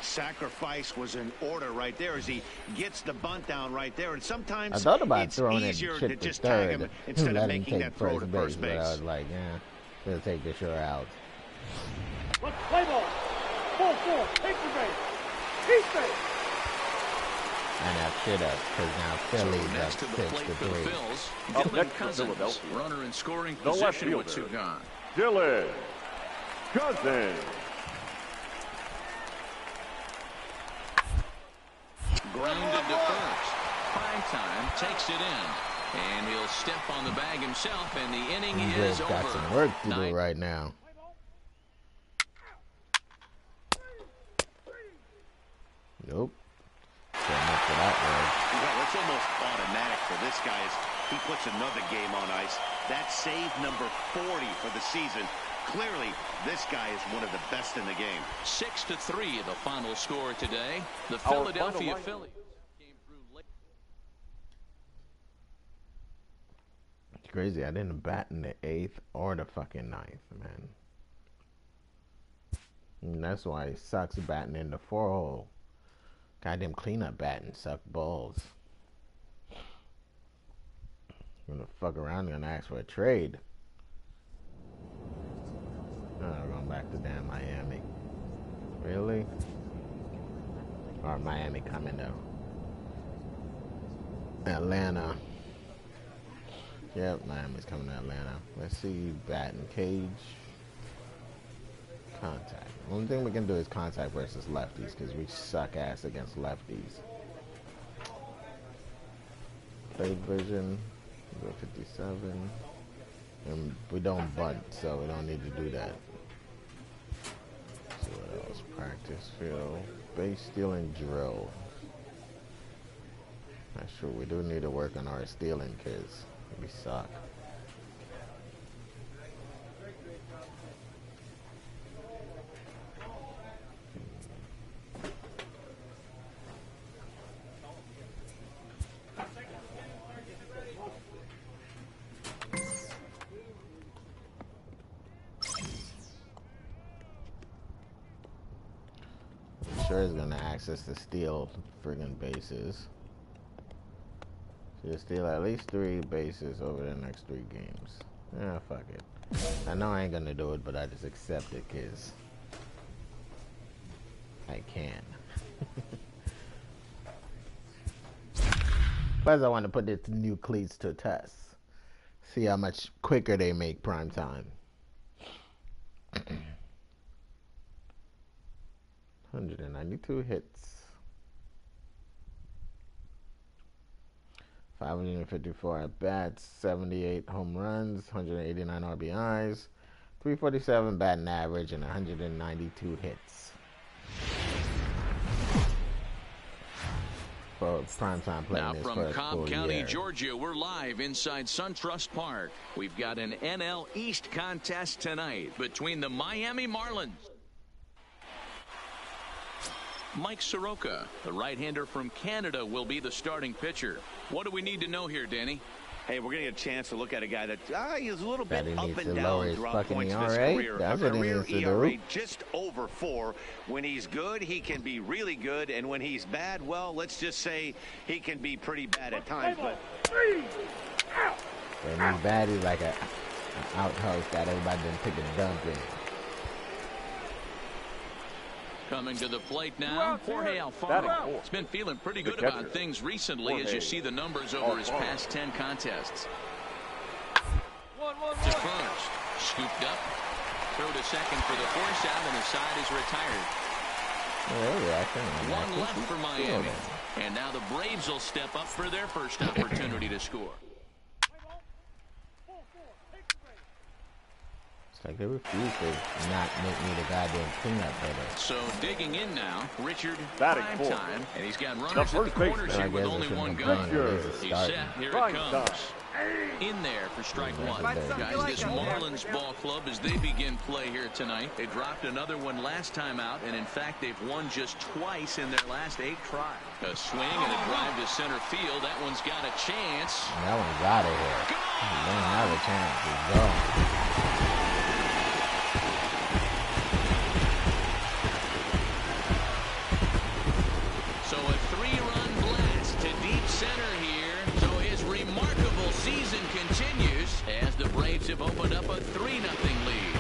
Sacrifice was in order right there as he gets the bunt down right there. And sometimes
I thought about
it's
throwing
easier
it
to
shit
just
to
tag
third
him instead of making that throw to first base.
But I was like, yeah, we'll take the short out.
Let's play ball. 4-4. Take the base. Keep base.
And that shit up because now Philly's up 6-3.
Dylan Cousins, runner in scoring position with 2 gone.
Dylan Cousins.
Grounded to first. Prime time takes it in. And he'll step on the bag himself, and the inning is over.
Got some work to do right now. Nope.
It's almost automatic for this guy as he puts another game on ice. That's save number 40 for the season. Clearly, this guy is one of the best in the game.
6-3, the final score today. The Philadelphia Phillies came through late.
It's crazy. I didn't bat in the 8th or the fucking 9th, man. And that's why it sucks batting in the 4-hole. Goddamn cleanup batting suck balls. I'm gonna fuck around and ask for a trade. Oh, going back to damn Miami. Really? Or Miami coming though. Atlanta. Yep, Miami's coming to Atlanta. Let's see, bat and cage. Contact. Only thing we can do is contact versus lefties because we suck ass against lefties. Plate vision, 57. And we don't bunt, so we don't need to do that. Let's see what else. Practice field. Base stealing drill. Not sure. We do need to work on our stealing because we suck. Sure is gonna ask us to steal friggin' bases. So you steal at least 3 bases over the next 3 games. Yeah, fuck it. I know I ain't gonna do it, but I just accept it because I can. Plus, I want to put the new cleats to test. See how much quicker they make prime time. 192 hits. 554 at bats, 78 home runs, 189 RBIs, 347 batting average, and 192 hits. For primetime play.
Now from Cobb County, Georgia, we're live inside SunTrust Park. We've got an NL East contest tonight between the Miami Marlins. Mike Soroka, the right-hander from Canada, will be the starting pitcher. What do we need to know here, Danny?
Hey, we're going to get a chance to look at a guy that is a little bit up and
down
throughout points of his career.
That's
a career ERA just over 4. When he's good, he can be really good. And when he's bad, well, let's just say he can be pretty bad at times. But
when he's bad, he's like an outhouse that everybody didn't take a dump in.
Coming to the plate now, Jorge Alfaro. He's been feeling pretty good about things recently as you see the numbers over his past 10 contests. To first, scooped up, throw to second for the force out, and the side is retired. One left for Miami, and now the Braves will step up for their first opportunity to score.
It's like they refuse to not make me the goddamn cleanup hitter.
So digging in now, Richard prime time, and he's got runners at the corners here with only one gun. He's set, here it comes. In there for strike 1. Guys, this Marlins ball club, as they begin play here tonight, they dropped another one last time out, and in fact, they've won just twice in their last 8 tries. A swing and a drive to center field. That one's got a chance.
That one's out of here. He don't have a chance. He's gone.
Have opened up a 3-0 lead.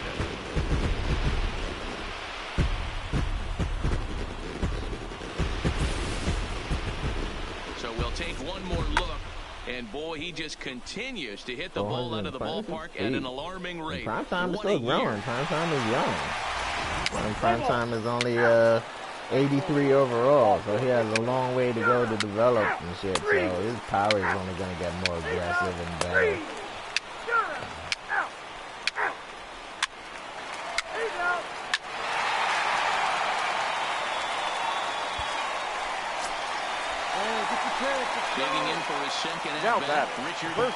So we'll take one more look, and boy, he just continues to hit the ball out of the ballpark at an alarming rate.
Prime time is still growing. Prime time is young. Prime time is only 83 overall, so he has a long way to go to develop and shit. So his power is only going to get more aggressive and better.
Digging in for his second at-bat, Richard. He went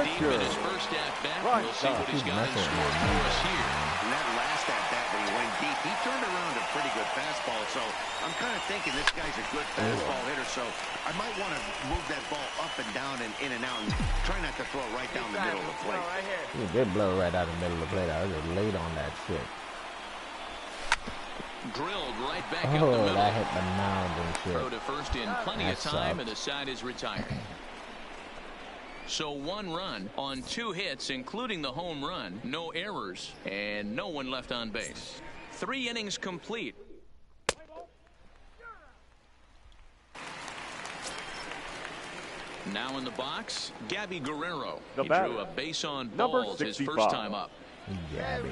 deep in his first at-bat. We'll see what he's got in store for us here.
And that last at-bat when he went deep, he turned around a pretty good fastball. So I'm kind of thinking this guy's a good fastball hitter. So I might want to move that ball up and down and in and out and try not to throw it right down the middle of the plate.
He did blow right out the middle of the plate. I was just late on that shit.
Drilled right back up the middle.
That hit the mound and shit.
Throw to first in plenty of time, and the side is retired. So 1 run on 2 hits, including the home run, no errors, and no one left on base. 3 innings complete. Now in the box, Gabby Guerrero.
The
He
batter,
drew a base on
number
balls his
65.
first time up.
Gabby.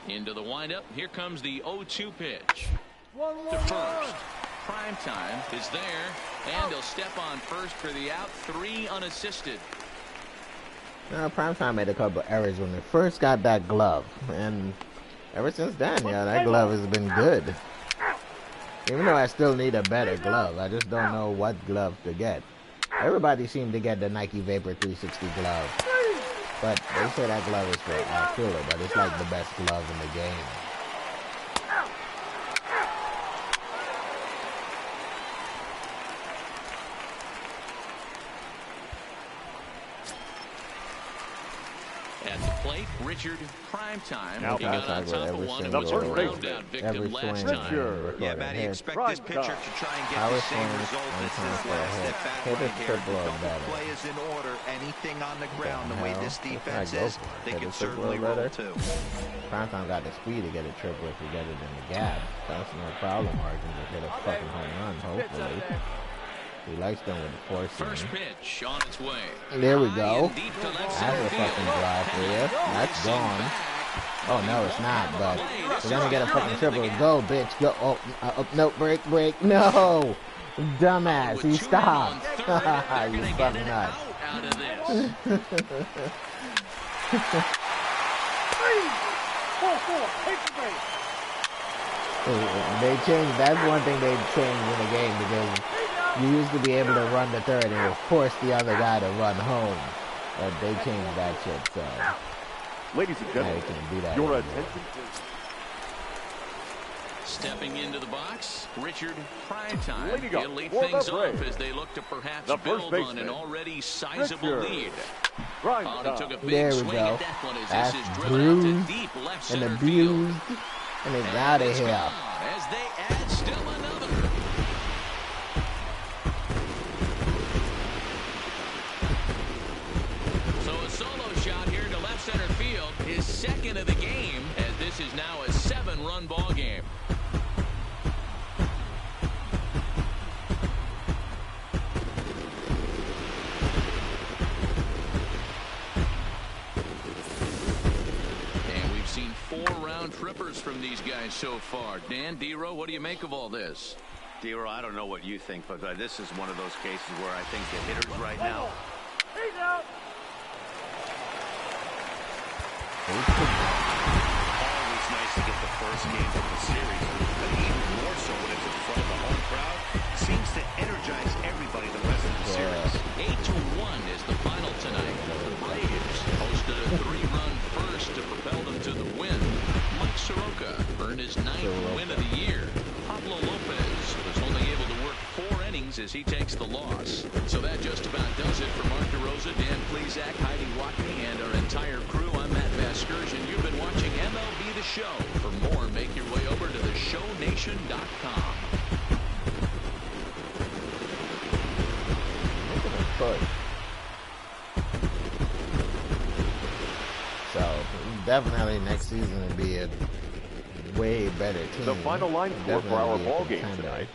Into the windup. Here comes the 0-2 pitch. To first. Prime time is there, and he'll step on first for the out. 3 unassisted.
Now, Primetime made a couple errors when they first got that glove, and ever since then, yeah, that glove has been good. Even though I still need a better glove, I just don't know what glove to get. Everybody seemed to get the Nike Vapor 360 glove, but they say that glove is for outfielder, but it's like the best glove in the game.
At the plate, Richard Primetime.
Now
He got on top of one and was a ground-out victim last time.
Yeah, Matt, you expect this pitcher to try and get the same result as his last at-bat right here. Double play is in order. Anything on the ground, the way this defense is, they can certainly roll too.
Primetime got the speed to get a triple if you get it in the gap. That's no problem, margin to hit a fucking home run, hopefully. He likes them with the force.
First pitch on its way.
There we go. That's a fucking drive for you. That's gone. Oh, no, it's not, but we're going to get a fucking triple. Go, bitch. Go. Oh, no, break. No. Dumbass. He stopped. You fucking nuts. They changed. That's one thing they changed in the game because you used to be able to run the third and it would force the other guy to run home. But they changed that shit, so.
Ladies and gentlemen, your attention.
Stepping into the box, Richard Primetime.
Leading up
He'll lead
for the
things
Braves,
off as they look to perhaps
the first
build on
baseman,
an already sizable
Richard
lead.
Primetime.
He took a big
There we
swing
go.
at that one as
That's
this is driven out
bruised
to deep left
and
center
abused,
field.
and it's out of
It's
here.
gone as they add still another. So a solo shot here to left center field, his second of the game, as this is now a 7-run ball game. And we've seen 4 round trippers from these guys so far. Dan, D-Row, what do you make of all this?
D-Row, I don't know what you think, but this is one of those cases where I think the hitters right now. Always nice to get the first game of the series, but even more so when it's in front of the home crowd. Seems to energize everybody the rest of the series.
8-1 is the final tonight. The Braves posted a 3-run first to propel them to the win. Mike Soroka earned his 9th win of the year. Pablo Lopez was only able to work 4 innings as he takes the loss. So that just about does it for Mark DeRosa, Dan Plesac, Heidi Watney, and our entire crew. I'm Matt Vasgersian. You've been watching MLB The Show. For more, make your way over to theshownation.com.
So definitely next season will be a way better team.
The final line score for our ball game tonight.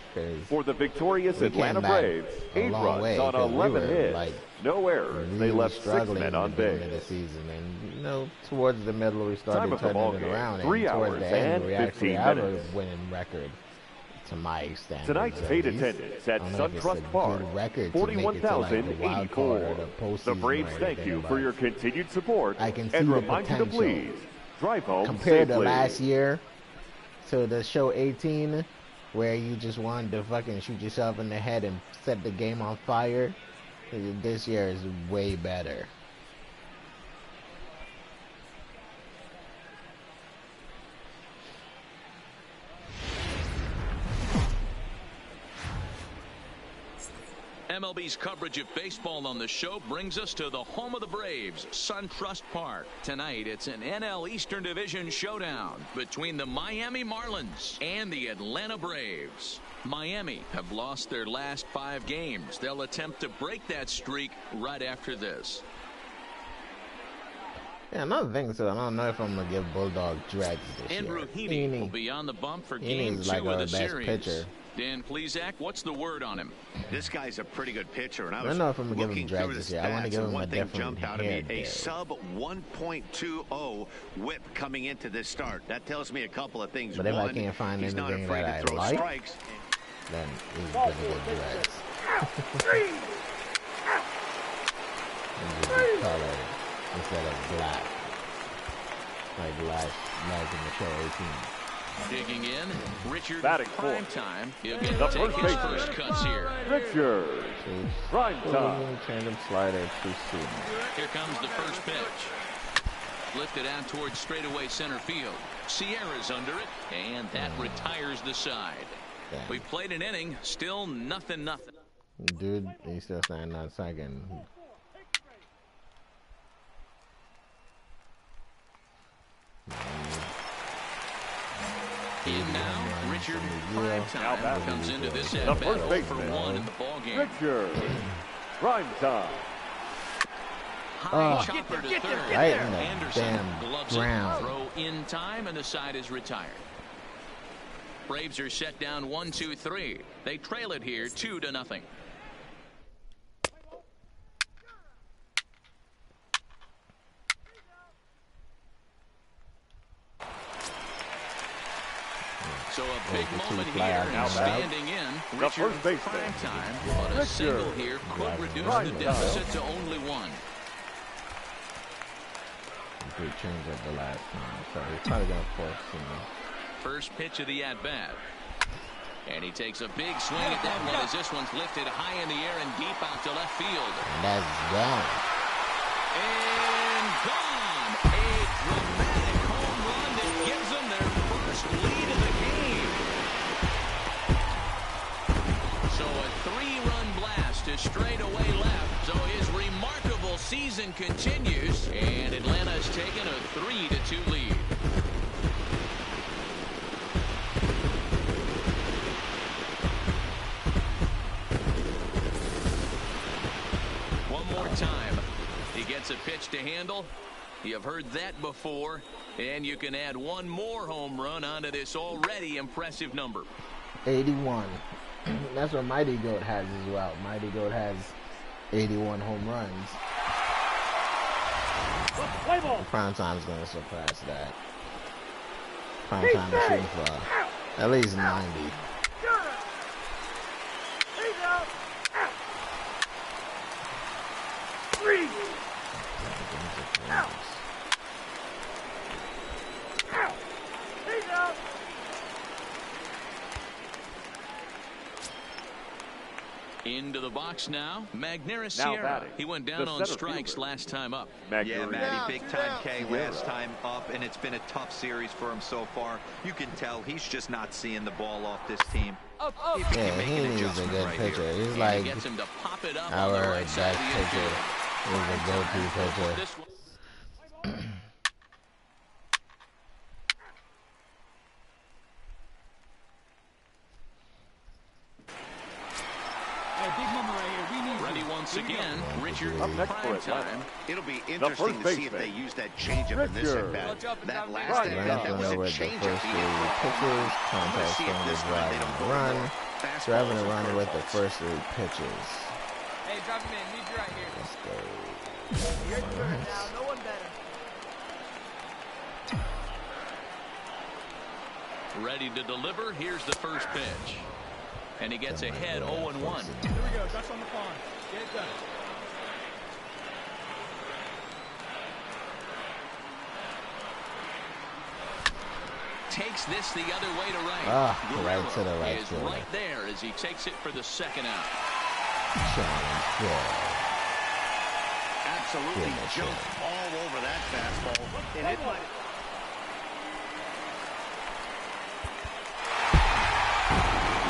For the victorious Atlanta Braves, 8 runs on 11 hits. No errors. They left 6 men on base.
The season, and you know, towards the middle we started turning it around,
3
and towards
hours
the end
and
we
15
actually have a
minutes.
winning record. To my standards.
Tonight's paid attendance at SunTrust Park, 41,084. The Braves thank you for your continued support and remind you to please drive home
compared
safely.
to last year, to the show 18, where you just wanted to fucking shoot yourself in the head and set the game on fire. This year is way better.
MLB's coverage of baseball on the show brings us to the home of the Braves, SunTrust Park. Tonight, it's an NL Eastern Division showdown between the Miami Marlins and the Atlanta Braves. Miami have lost their last 5 games. They'll attempt to break that streak right after this.
Yeah, another thing, so I don't know if I'm gonna give Bulldog dreads this
Andrew
year.
Heaney will be on the bump for game 2
like
of the
our best
series.
pitcher.
Dan Plesac, what's the word on him?
This guy's a pretty good pitcher, and I
don't
was
know if I'm gonna give
looking
him drag
through the
this year. I want to
stats,
give
and
him a
one thing
different
jumped out at me:
hair
a
day.
sub 1.20 whip coming into this start. That tells me a couple of things.
But if I
One,
can't find
he's not
anything
afraid
that
to
I
throw
like,
strikes.
then he's gonna get drags. And just be colored instead of black, like last in the show 18.
Digging in, Richard
Batting
prime
fourth.
time. He'll get
The
to take
first
his
baseman.
first cuts here.
Richard. Prime time.
Tandem slider to see.
Here comes the first pitch. Lifted out towards straightaway center field. Sierra's under it, and that retires the side.
Damn.
We played an inning, still nothing.
Dude, he's still standing on second.
In now, Richard
Now
Primetime comes into this
the
at bat
first
0 for
baseman.
1 in the ball game.
Richard. Prime time.
High chopper to third.
Right in the
Anderson
damn
gloves
ground.
it. Throw in time, and the side is retired. Braves are set down 1-2-3. They trail it here 2-0. So a big moment here, and standing in, Richard prime time, but a single here could reduce the deficit to only 1.
He changed up the last time, so he's probably gonna force,
First pitch of the at-bat. And he takes a big swing at that one as this one's lifted high in the air and deep out to left field.
And that's gone.
And gone. A dramatic home run that gives them their first lead of the game. So a 3-run blast to straightaway left. So his remarkable season continues, and Atlanta's taken a 3-2 lead. Time. He gets a pitch to handle. You've heard that before, and you can add one more home run onto this already impressive number.
81. That's what Mighty Goat has as well. Mighty Goat has 81 home runs. Prime Time's going to surpass that. Prime Time is shooting for at least 90.
Into the box now, Magneuris Sierra. He went down on strikes last time up.
Yeah, Matty, big time K last time up, and it's been a tough series for him so far. You can tell he's just not seeing the ball off this team.
Yeah, he needs a good pitcher. He's like
gets him to pop it up
our
on the right side
best
of the
pitcher.
infield.
He's a go-to pitcher.
Ready once again, Richard
Up next for
prime
Atlanta.
time.
It'll be interesting to see if they use that changeup in this at bat. That last at bat, that was a changeup.
First three pitches, Contact Stone is driving a run. Driving a run with the first 3 pitches.
Hey, drop him in. Meet you right here.
Let's go.
Your turn now. No one better.
Ready to deliver. Here's the first pitch. And he gets ahead 0-1.
Here we go. Ducks on the pond. Get it done.
Takes this the other way to right.
Right to the right
is
field.
right there as he takes it for the second out.
Absolutely jumped all over that fastball. And it might...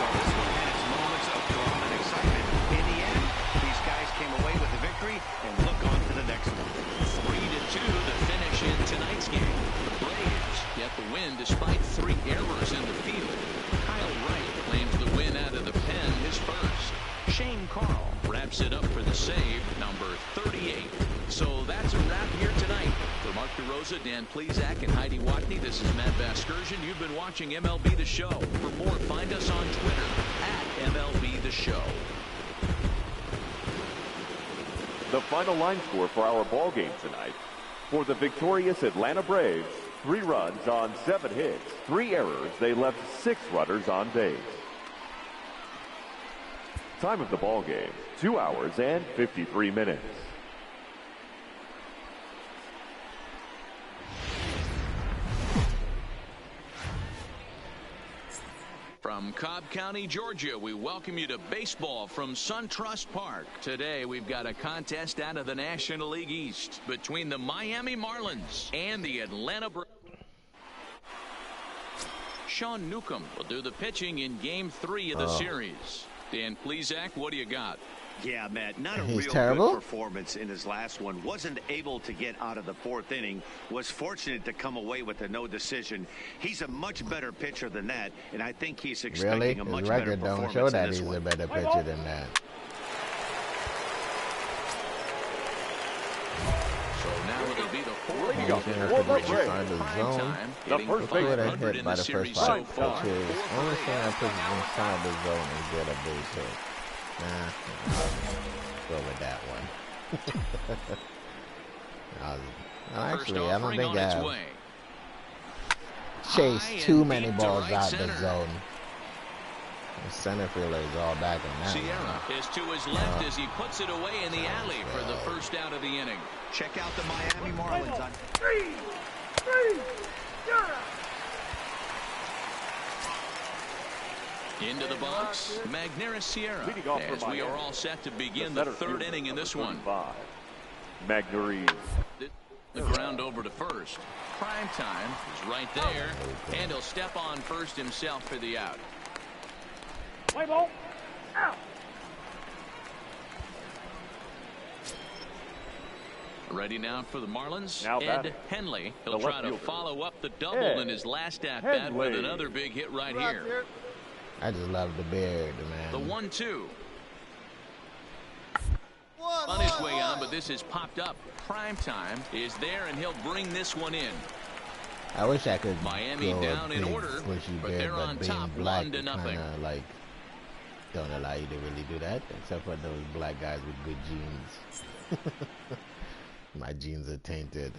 Well, this one had its moments of drama and excitement. In the end, these guys came away with the victory and look on to the next one.
3-2 the finish in tonight's game. The Braves get the win despite 3 errors in the field. Kyle Wright claims the win out of the pen, his first. Shane Carl wraps it up for the save, number 38. So that's a wrap here tonight. For Mark DeRosa, Dan Plesac, and Heidi Watney, this is Matt Vasgersian. You've been watching MLB The Show. For more, find us on Twitter at MLB The Show.
The final line score for our ball game tonight. For the victorious Atlanta Braves, 3 runs on 7 hits, 3 errors. They left 6 runners on base. Time of the ball game, 2 hours and 53 minutes.
From Cobb County, Georgia, we welcome you to baseball from SunTrust Park. Today, we've got a contest out of the National League East between the Miami Marlins and the Atlanta Braves. Sean Newcomb will do the pitching in Game 3 of the series. Dan Plesac, what do you got?
Yeah, Matt, not a real
terrible.
Good performance in his last one. Wasn't able to get out of the 4th inning. Was fortunate to come away with a no decision. He's a much better pitcher than that, and I think he's expecting a much better performance
don't show that
in this
he's
one.
a better pitcher than that.
So now it'll be the 4th
Leading off
inside the zone.
The first base
What I hit by the first
so
pitch,
far.
which is only thing I put inside the zone and get a base hit. Nah, go with that one. Actually, I don't think I've chased too many balls out the zone. The center fielder is all back in that
Sierra is to his left as he puts it away in the alley for the first out of the inning.
Check out the Miami Marlins on
3, Sierra.
Into the box, Magneuris Sierra,
Leading off for
as we
Miami,
are all set to begin the
center
3rd
fielder,
inning in this one.
35, Magneuris.
The ground over to first. Prime time is right there, and he'll step on first himself for the out.
Play ball. Out.
Ready now for the Marlins.
Now
Ed
batting.
Henley. He'll
The
try
left
to
fielder.
follow up the double
Ed
in his last at-bat with
Henley.
another big hit right here.
I just love the beard, man.
The 1-2. On his way on, but this is popped up. Prime time is there, and he'll bring this one in.
I wish I could
Miami
go
down
a
in
big
order,
bushy
but
beard,
they're on
being
top,
black
1-0.
kinda like don't allow you to really do that, except for those black guys with good genes. My genes are tainted.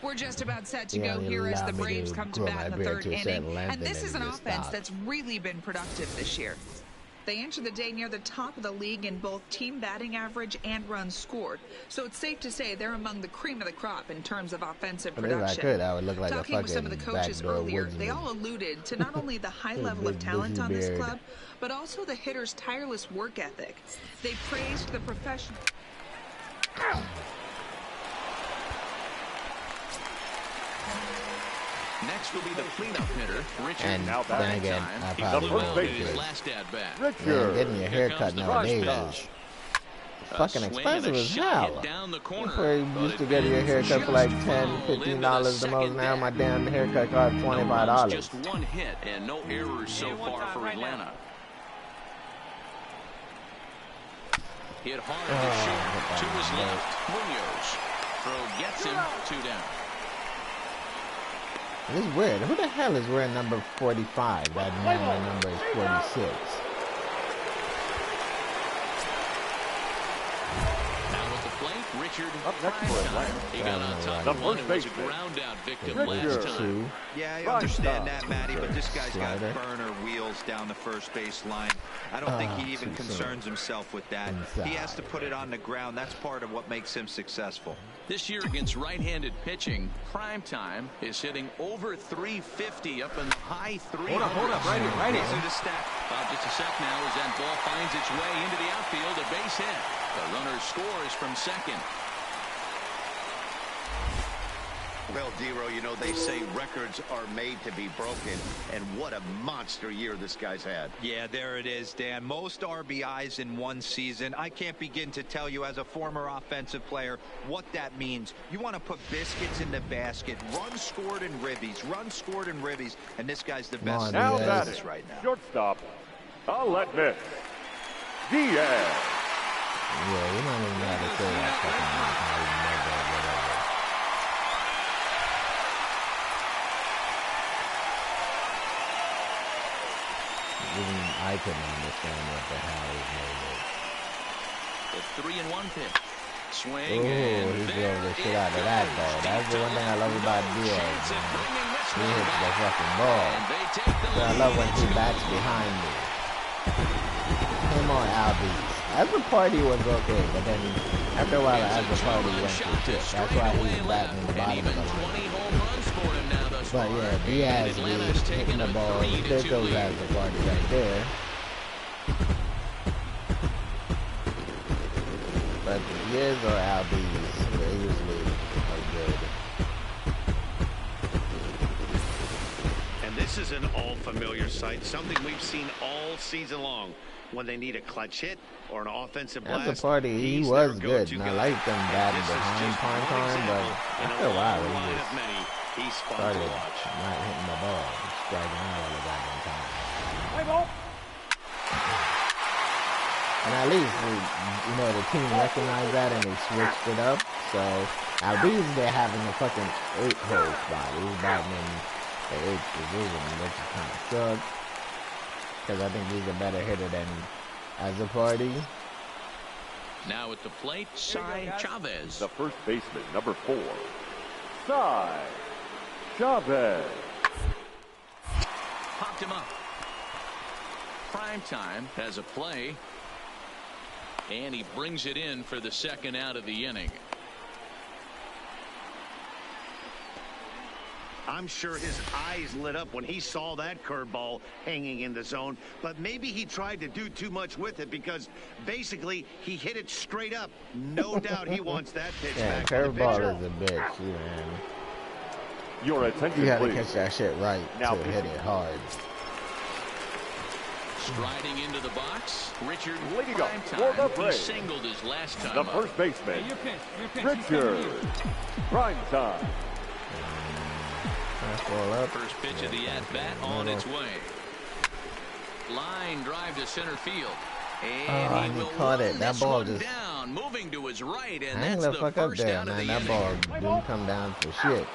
We're just about set to
Yeah,
go here as the
allow me
Braves
to
come to
grow
bat
my
in the
beard
3rd
to a certain
inning.
length
And this
and
is
then
an
just
offense
stop.
that's really been productive this year. They entered the day near the top of the league in both team batting average and runs scored. So it's safe to say they're among the cream of the crop in terms of offensive
But if
production.
I could, I would look like
Talking
a
with some of the
fucking
coaches
backdoor
earlier,
woodsman.
they all alluded to not only the high
With a
level of
big
talent
bushy
on this
beard.
club, but also the hitters' tireless work ethic. They praised the professional.
Next will be the cleanup hitter, Richard.
And
Now
then
batting
again,
time.
I
He
probably
blew
first
out
won't
in
baseman.
his
because
last at-bat.
man,
Richard.
getting your hair
Here
cut
comes the
nowadays
first
is
A
fucking
swing
expensive
and a
as
shot
hell.
hit down the corner,
Before you
but
used to
it
get your
bends
haircut for like
just
$10,
foul into
$15 the
second
most. Now
deck.
my damn haircut costs
No runs,
$25.
just one hit and no errors so far for Atlanta. Hit hard to short to his left. Munoz. Throw gets him, 2 down.
This is weird. Who the hell is wearing number 45? That normal number is 46.
Now with the plate, Richard.
Up next for Atlanta.
He got on top
The
of one
first
and was a
baseman.
ground out victim
Richard.
last time.
Yeah, I
Right
understand
stop.
that, Matty, but this guy's got
Slider.
burner wheels down the first base line. I don't think he even concerns himself with that. He has to put it on the ground. That's part of what makes him successful.
This year against right-handed pitching, Prime Time is hitting over 350 up in the high 300s.
Hold up, right here. Easy to stack.
Just a sec now as that ball finds its way into the outfield, a base hit. The runner scores from second.
Well, Dero, you know, they say records are made to be broken, and what a monster year this guy's had.
Yeah, there it is, Dan. Most RBIs in one season. I can't begin to tell you as a former offensive player what that means. You want to put biscuits in the basket, runs scored in ribbies, and this guy's the best
Now
in
batting,
business right now.
shortstop, I'll let miss. Diaz.
Yeah, you don't even know how to say that fucking name. How you know that, whatever. I couldn't understand what the hell he made it.
The 3-1 pitch. Swing.
Ooh, he drove the shit out of that ball. That's the one thing I love about Diaz, man. He hits the fucking ball. So I love when he bats behind me. Him or Albies. As a party was okay, but then after a while, as a party went to shit. That's why he was batting in the bottom of the line. But yeah, Diaz is hitting the ball. There goes as a party right there. But Diaz or Albies, they usually are good.
And this is an all-familiar sight, something we've seen all season long. When they need a clutch hit or an offensive blast,
as a party, he was good, and I liked them batting behind prime time, but after a while, he just started not hitting the ball, striking out all the goddamn time.
Play ball.
And at least, you know, the team recognized that and they switched it up. So, at least they're having a fucking 8-hole spot. He's batting in the 8th division, which is kind of sucks. Because I think he's a better hitter than as a party.
Now at the plate, Cy Chavez.
The first baseman, number 4, Cy Chavez.
Popped him up. Prime time has a play. And he brings it in for the second out of the inning.
I'm sure his eyes lit up when he saw that curveball hanging in the zone, but maybe he tried to do too much with it because basically he hit it straight up. No doubt he wants that pitch back.
Curveball is a bitch, man.
Your attention,
you gotta
please.
catch that shit right
now
to hit it hard.
Striding into the box, Richard
leading up
Primetime.
for the Braves.
He singled his last time
The
up.
first baseman,
Hey,
Richard Primetime.
First pitch of the at-bat on its way. Line drive to center field. And he caught it.
That ball just
down, moving to his right, and
I ain't
that's
the fuck up there,
out
man.
of the
That ball didn't come down for shit.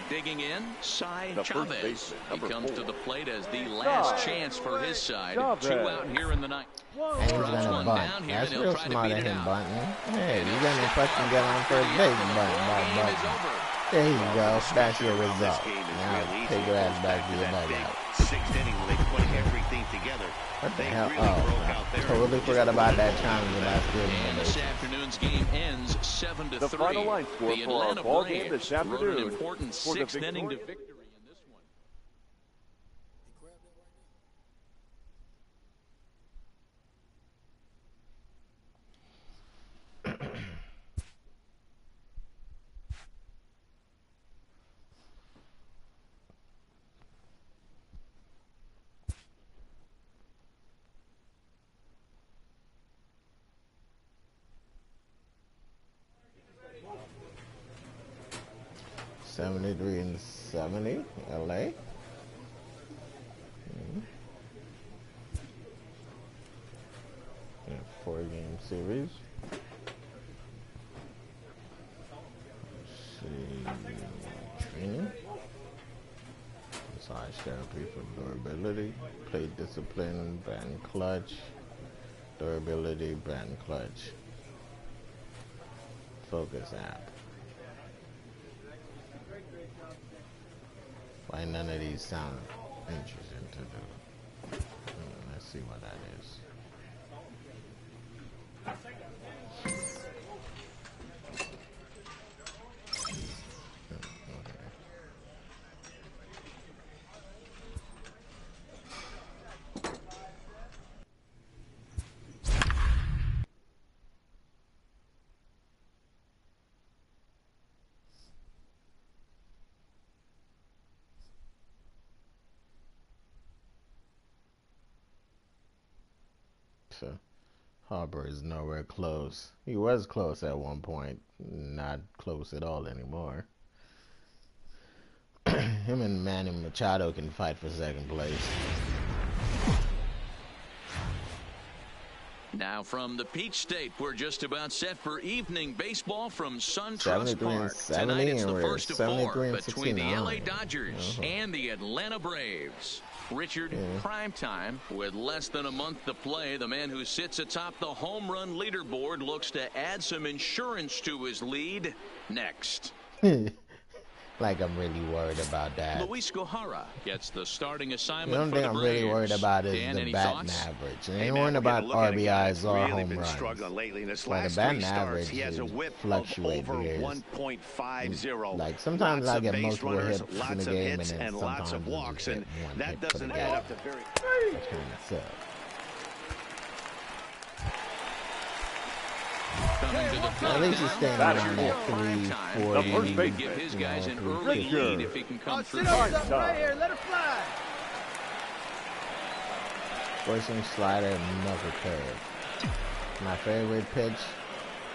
Digging in, Cy
The
Chavez. He comes
4,
to the plate as the last chance for his side.
Chavez.
2 out here in the ninth.
And he's gonna bunt. That's real smart of him bunting. Hey, you're gonna fucking get on first base bunting. There you go. That's your result. Now take your ass back to your dugout.
6th inning, they put everything together.
What the
They
hell?
really broke
Oh,
out there.
totally forgot about that challenge in last
And
game.
this afternoon's game ends 7-3.
The final line score
The
for our
Atlanta
ball game
Braves
this afternoon
wrote an important
for the
6th inning to
victory.
victory in this one.
And 70, LA. Yeah, 4-game series. Let's see. Training. Massage therapy for durability. Plate discipline, band clutch. Durability, band clutch. Focus app. Why none of these sound interesting to do? Let's see what that is. So Harper is nowhere close. He was close at one point, not close at all anymore. Him and Manny Machado can fight for second place.
Now from the Peach State, we're just about set for evening baseball from SunTrust Park. Tonight it's the first of 4 between the LA Dodgers and the Atlanta Braves. Richard, prime time with less than a month to play. The man who sits atop the home run leaderboard looks to add some insurance to his lead next.
Like I'm really worried about that.
Luis Gohara gets the starting assignment.
The only thing I'm really worried about is the batting average. And I ain't worried about RBIs or home runs.
Lately. In his
But the
last
batting
3 starts,
average
he has a whip
fluctuate
of over
because
1.50.
like sometimes I get multiple hits in the
lots of
game
hits,
and then
lots of
sometimes
walks,
I
and
just get one
that
hit for
doesn't
the
add
game.
up to very.
That kind of sucks. At least he's staying around that 340.
He can give his guys an early lead if he can come through.
Right here, let her fly.
First swing slider, knuckle curve. My favorite pitch,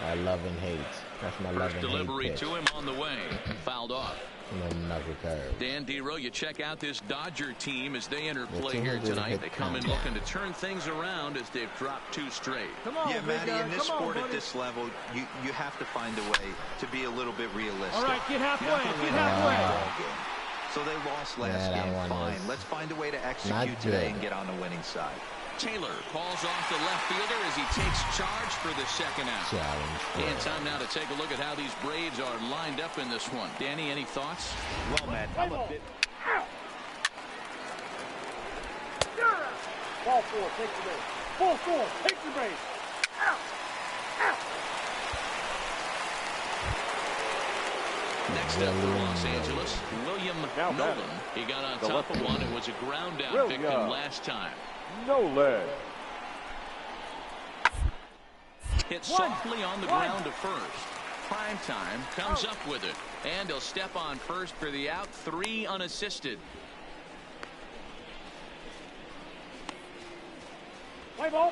I love and hate. That's my love and hate
Delivery
pitch.
to him on the way. Fouled off.
And then knuckle curve.
Dan Dero, you check out this Dodger team as they enter play here tonight. They come in looking to turn things around as they've dropped 2 straight.
Come on,
Yeah, Matty, in this sport
buddy.
at this level, you have to find a way to be a little bit realistic.
All right, get halfway,
You're not gonna win
get halfway.
every ball game. So they lost last
that
game.
one
Fine.
was
Let's find a way to
not
execute today
good.
and get on the winning side.
Taylor calls off the left fielder as he takes charge for the second out.
Challenge.
And time now to take a look at how these Braves are lined up in this one. Danny, any thoughts?
Well, Matt, I'm a bit.
Ball 4, take the base. Ball 4, take the base.
Next up for Los Angeles, William Nolan. He got on top of one. It was a ground out victim last time.
Nolan.
Hit softly on the ground to first. Prime time comes up with it. And he'll step on first for the out. 3 unassisted.
Play ball.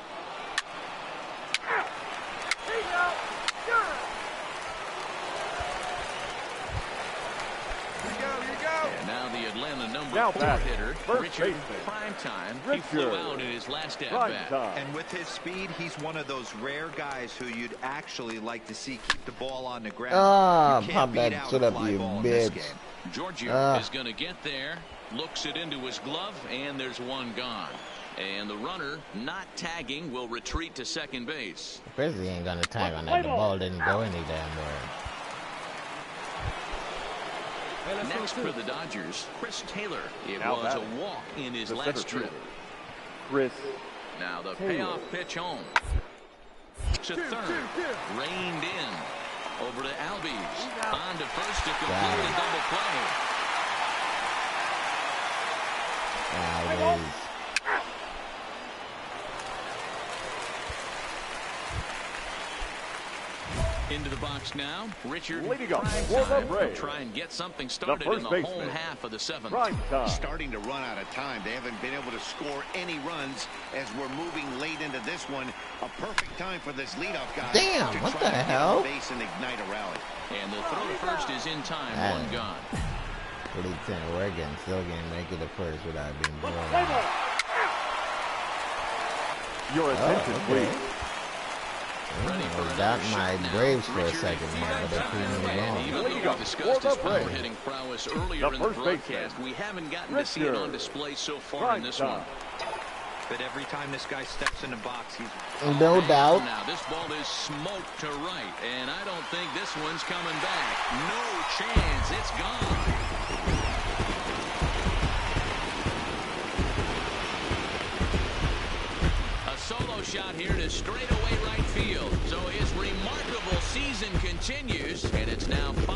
And now the Atlanta number 4 hitter, Richard Primetime. He flew out in his last at-bat.
And with his speed, he's one of those rare guys who you'd actually like to see keep the ball on the ground. You can't
pop
beat
that
out
shit
a
up,
fly
you
ball in this
bitch.
game.
Giorgio is going to get there, looks it into his glove, and there's one gone. And the runner, not tagging, will retreat to second base.
Grizzly ain't gonna tag on that. The ball didn't go any damn where.
Next for the Dodgers, Chris Taylor. It was a walk in his last trip.
Chris.
Now the payoff pitch home. To third. Reined in. Over to Albies. On to first to complete the double play.
Albies.
Into the box now, Richard
Leading up
Primetime
for the
will
Braves,
try and get something started in the home half of the 7th.
Starting to run out of time. They haven't been able to score any runs as we're moving late into this one. A perfect time for this leadoff guy.
Damn, what the hell?
Base and ignite a rally.
And the throw to first is in time, one gone.
Pretty 10 Oregon still can't make it at first without being blown
Play
out.
ball.
Your attention, please.
I was doubting my Braves for a second here, but they proved me wrong.
Even though we discussed his power hitting prowess earlier in the broadcast, we haven't gotten to see it on display so far in this one.
But every time this guy steps in the box, he's...
No doubt.
Now this ball is smoked to right, and I don't think this one's coming back. No chance. It's gone. Solo shot here to straightaway right field. So his remarkable season continues, and it's now 5-3.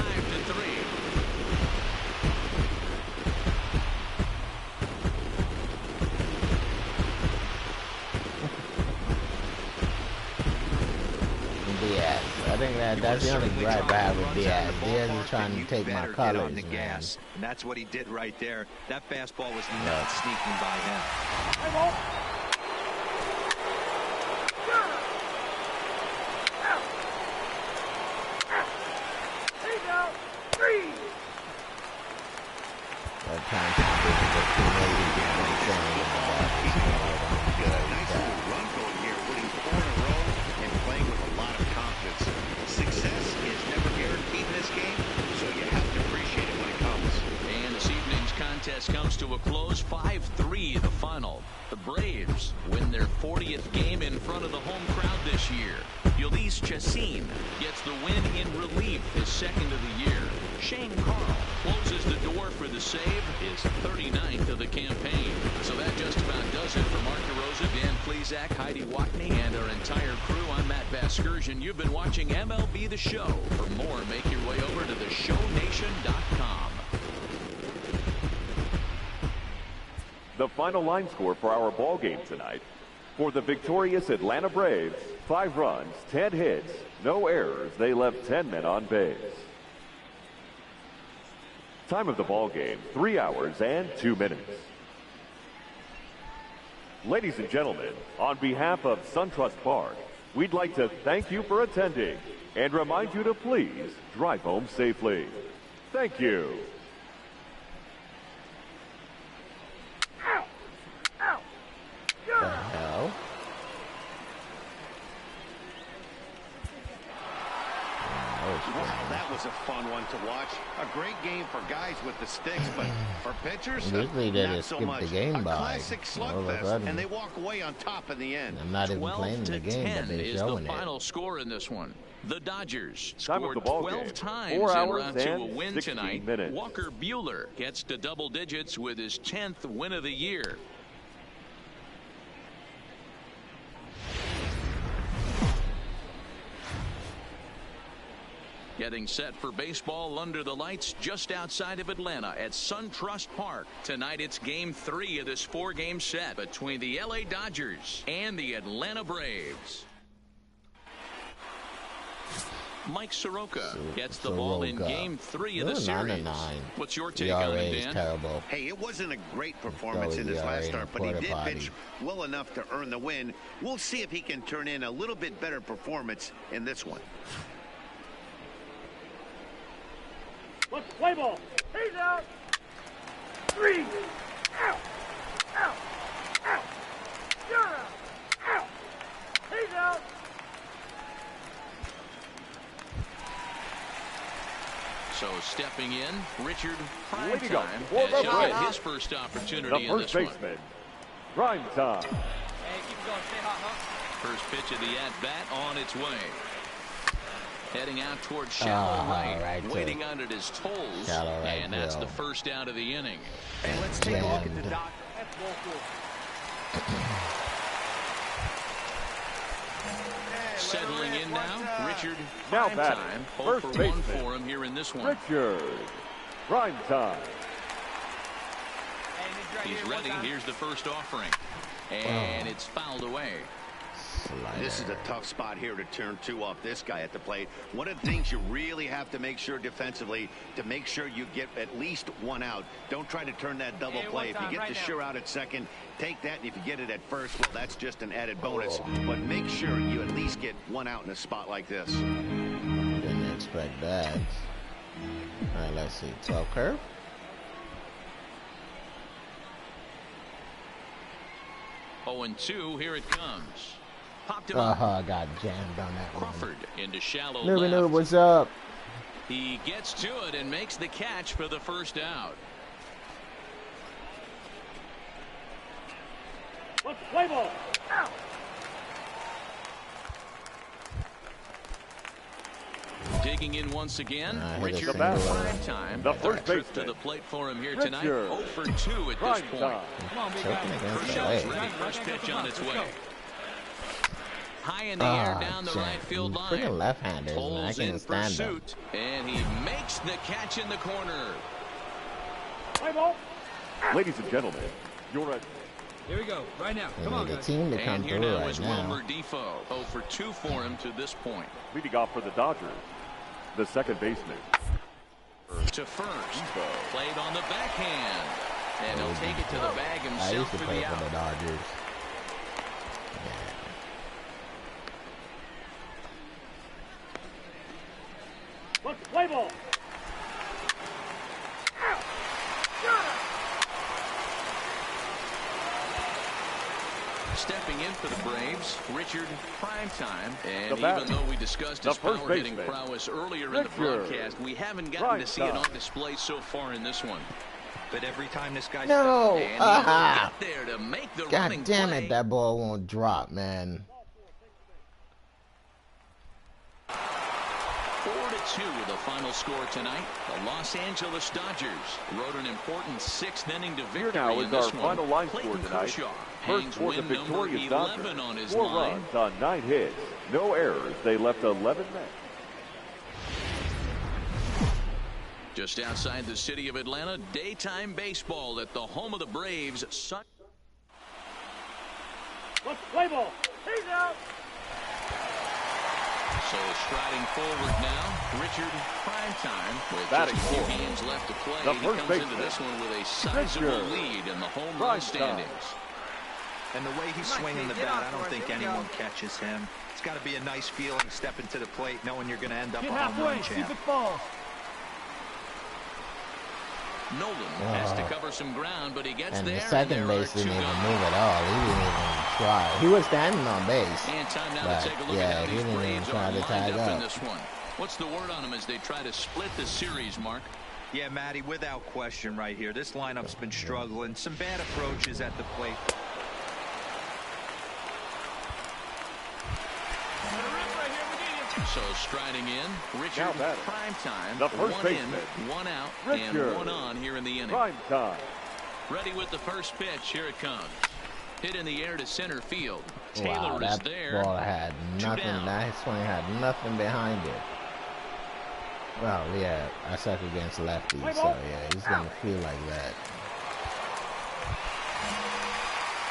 Diaz. I think that's the only gripe I have with Diaz. Diaz is trying to take my colors,
the
man.
gas. And that's what he did right there. That fastball was not sneaking by him.
Play ball.
That time to be the 280
Nice little run going here, winning 4 in a row.
The Braves win their 40th game in front of the home crowd this year. Ulysses Chassin gets the win in relief, his second of the year. Shane Carl closes the door for the save, his 39th of the campaign. So that just about does it for Mark DeRosa, Dan Plesac, Heidi Watney, and our entire crew. I'm Matt Vasgersian. You've been watching MLB The Show. For more, make your way over to theshownation.com.
The final line score for our ball game tonight. For the victorious Atlanta Braves, 5 runs, 10 hits, no errors. They left 10 men on base. Time of the ball game, 3 hours and 2 minutes. Ladies and gentlemen, on behalf of SunTrust Park, we'd like to thank you for attending and remind you to please drive home safely. Thank you.
The hell?
That was a fun one to watch. A great game for guys with the sticks, but for pitchers,
usually they
not
just
so
skip
much.
the game by.
Classic slugfest, and they walk away on top in the end.
I'm not even playing the game, but they're
is
showing
the
it.
final score in this one. The Dodgers
Time of
scored
the ball
12
game,
times
4
en
hours
route to a
and
win
16
tonight.
minutes.
Walker Buehler gets to double digits with his 10th win of the year. Getting set for baseball under the lights just outside of Atlanta at SunTrust Park. Tonight it's Game 3 of this 4-game set between the LA Dodgers and the Atlanta Braves. Mike Soroka gets the ball in Game 3 of the series.
9-9.
What's your take
ERA
on it,
is
Dan?
terrible.
Hey, it wasn't a great performance in his last start, but he did pitch well enough to earn the win. We'll see if he can turn in a little bit better performance in this one.
Let's play ball. He's out. 3. Out. Out. Out. You're out. Out. He's out.
So stepping in, Richard
Way to go.
Primetime has got his first opportunity
The
in this
first baseman, Primetime.
Hey, keep it going. Stay hot, huh?
First pitch of the at-bat on its way. Heading out towards shallow right, waiting on it his toes, and that's the first out of the inning.
Hey, let's take a look at the doc. That's ball 4.
Settling in now, Richard
Now
Primetime. 0 for 1 for him here in this one.
Richard Primetime.
He's ready. Here's the first offering. And it's fouled away.
This is a tough spot here to turn 2 off this guy at the plate. One of the things you really have to make sure defensively, to make sure you get at least 1 out. Don't try to turn that double play. If you get the sure out at second, take that, and if you get it at first, well, that's just an added bonus. But make sure you at least get 1 out in a spot like this.
Didn't expect that. All right, let's see. 12 curve.
Oh, and 2, here it comes. Popped him up.
I got jammed on that
Crawford into shallow
one.
left.
What's up?
He gets to it and makes the catch for the first out.
Let's play ball. Out.
Digging in once again, Richard
Primetime. The first
trip to the plate for him here tonight. 0 for 2 at this point.
Come on, big guy.
Kershaw's ready. First pitch on its way. High in the air down the right field line.
Freaking left-handers, man. I
Pulls
can't
in
stand them.
pursuit, and he makes the catch in the corner.
Play ball.
Ladies and gentlemen, you're at
Here we go. Right now. Come on,
the
guys.
team to come
And here
through
now
right
is
now.
Wilmer Defoe. 0 for 2 for him to this point.
leading off for the Dodgers, the second baseman.
To first. Played on the backhand. And he'll take it to the bag
I
himself
used to
for
play
the
for the
out.
Dodgers.
Let's play ball. Out. Got it.
Stepping in for the Braves, Richard Primetime. And
The batter,
even though we discussed his
the first
power-hitting
baseman,
prowess earlier in the
Richard
broadcast, we haven't gotten to see it
Primetime.
on display so far in this one.
But every time this guy
no,
get there to make the
God damn
play.
it, that ball won't drop, man.
4-2 the final score tonight. The Los Angeles Dodgers rode an important 6th inning to victory.
Here now is
in this
our final line
Clayton
score tonight.
Kershaw
First
hangs
for the
win number
victorious
11
Dodgers.
on his
4
line.
runs on 9 hits. No errors. They left 11 men.
Just outside the city of Atlanta, daytime baseball at the home of the Braves.
Let's play ball. He's out.
So striding forward now, Richard Primetime with
Batting
just a few
four.
games left to play.
The
He
first
comes
baseman,
into this one with a sizable
Richard
lead in the home run
Primetime.
standings.
And the way he's swinging the bat, I don't think anyone catches him. It's got to be a nice feeling stepping to the plate knowing you're going to end up
Get
a home run
halfway. See if
champ.
it falls.
Nolan has to cover some ground, but he gets
And
there.
the second
and there
base
are
didn't
two
even
gone.
move at all. He didn't even try. He was standing on base.
And time now
But,
to take a look
yeah,
at how
he
these
didn't even
Braves
try
are
to
lined
tag
up
up.
in this one. What's the word on them as they try to split the series, Mark?
Yeah, Matty, without question right here. This lineup's been struggling. Some bad approaches at the plate.
So striding in, Richard
Now batting.
Primetime.
The first
1 in,
baseman,
1 out,
Richard
and 1 on here in the inning.
Primetime.
Ready with the first pitch. Here it comes. Hit in the air to center field.
Wow,
Taylor is
that
there.
ball had nothing.
down.
That swing had nothing behind it. Well, yeah, I suck against lefties, so yeah, he's gonna feel like that.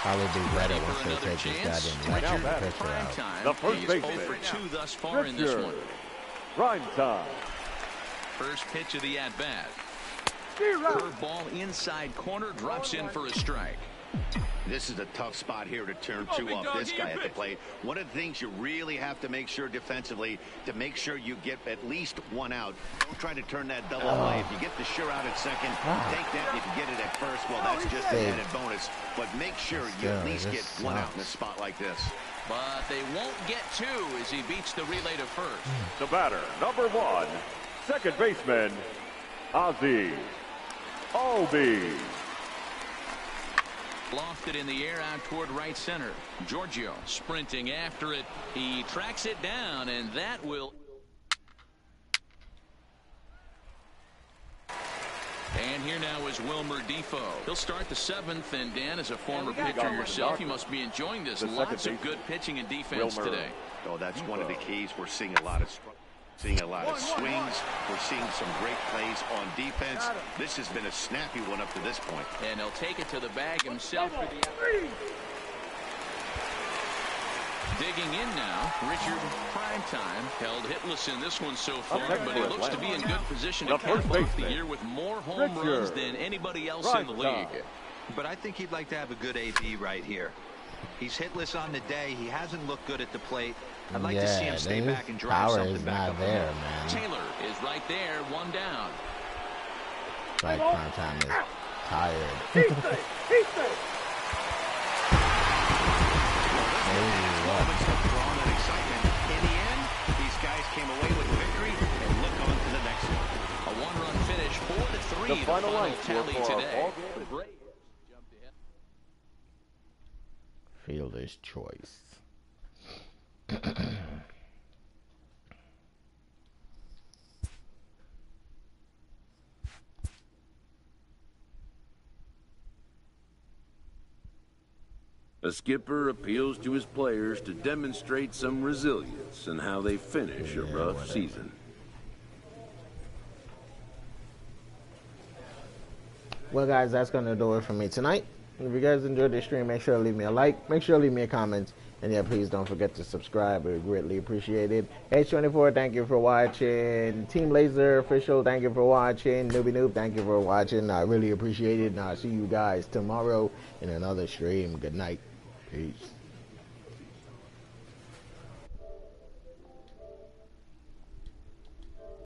Probably be better once they take this goddamn
Richard
lefty pitcher out.
Primetime.
The first
He's
baseman,
0 for 2 thus far in this
Richard
one.
Primetime.
First pitch of the at-bat. Curveball inside corner, drops in for a strike.
This is a tough spot here to turn two off this guy at the plate. One of the things you really have to make sure defensively, to make sure you get at least 1 out. Don't try to turn that double play. If you get the sure out at second, take that. If you get it at first, well, that's just an added bonus. But make sure you at least get 1 out in a spot like this.
But they won't get 2 as he beats the relay to first.
The batter, number 1, second baseman, Ozzie Albies.
Lofted in the air out toward right center. Giorgio sprinting after it. He tracks it down, and that will... And here now is Wilmer Defoe. He'll start the 7th, and Dan, as a former pitcher yourself, you must be enjoying this. Lots of good pitching and defense today.
Oh, that's one of the keys. We're seeing a lot of swings. We're seeing some great plays on defense. This has been a snappy one up to this point.
And he'll take it to the bag himself for the... Digging in now, Richard Primetime held hitless in this one so far, but he looks to be in good position to cap off the year with more home runs than anybody else in the league.
But I think he'd like to have a good AB right here. He's hitless on the day. He hasn't looked good at the plate. I'd like to see him stay back and drive something back up.
There, man.
Taylor is right there, 1 down.
Like Primetime is tired.
Moments of brawn and excitement. In the end, these guys came away with victory and look on to the next one.
A 1-run finish, 4-3.
The final line score
tally
for our
today.
ball game.
The Braves jumped ahead.
Fielder's choice.
A skipper appeals to his players to demonstrate some resilience in how they finish a rough season.
Well, guys, that's going to do it for me tonight. If you guys enjoyed this stream, make sure to leave me a like. Make sure to leave me a comment. And yeah, please don't forget to subscribe. We greatly appreciate it. H24, thank you for watching. Team Laser Official, thank you for watching. Newbie Noob, thank you for watching. I really appreciate it. And I'll see you guys tomorrow in another stream. Good night. Peace.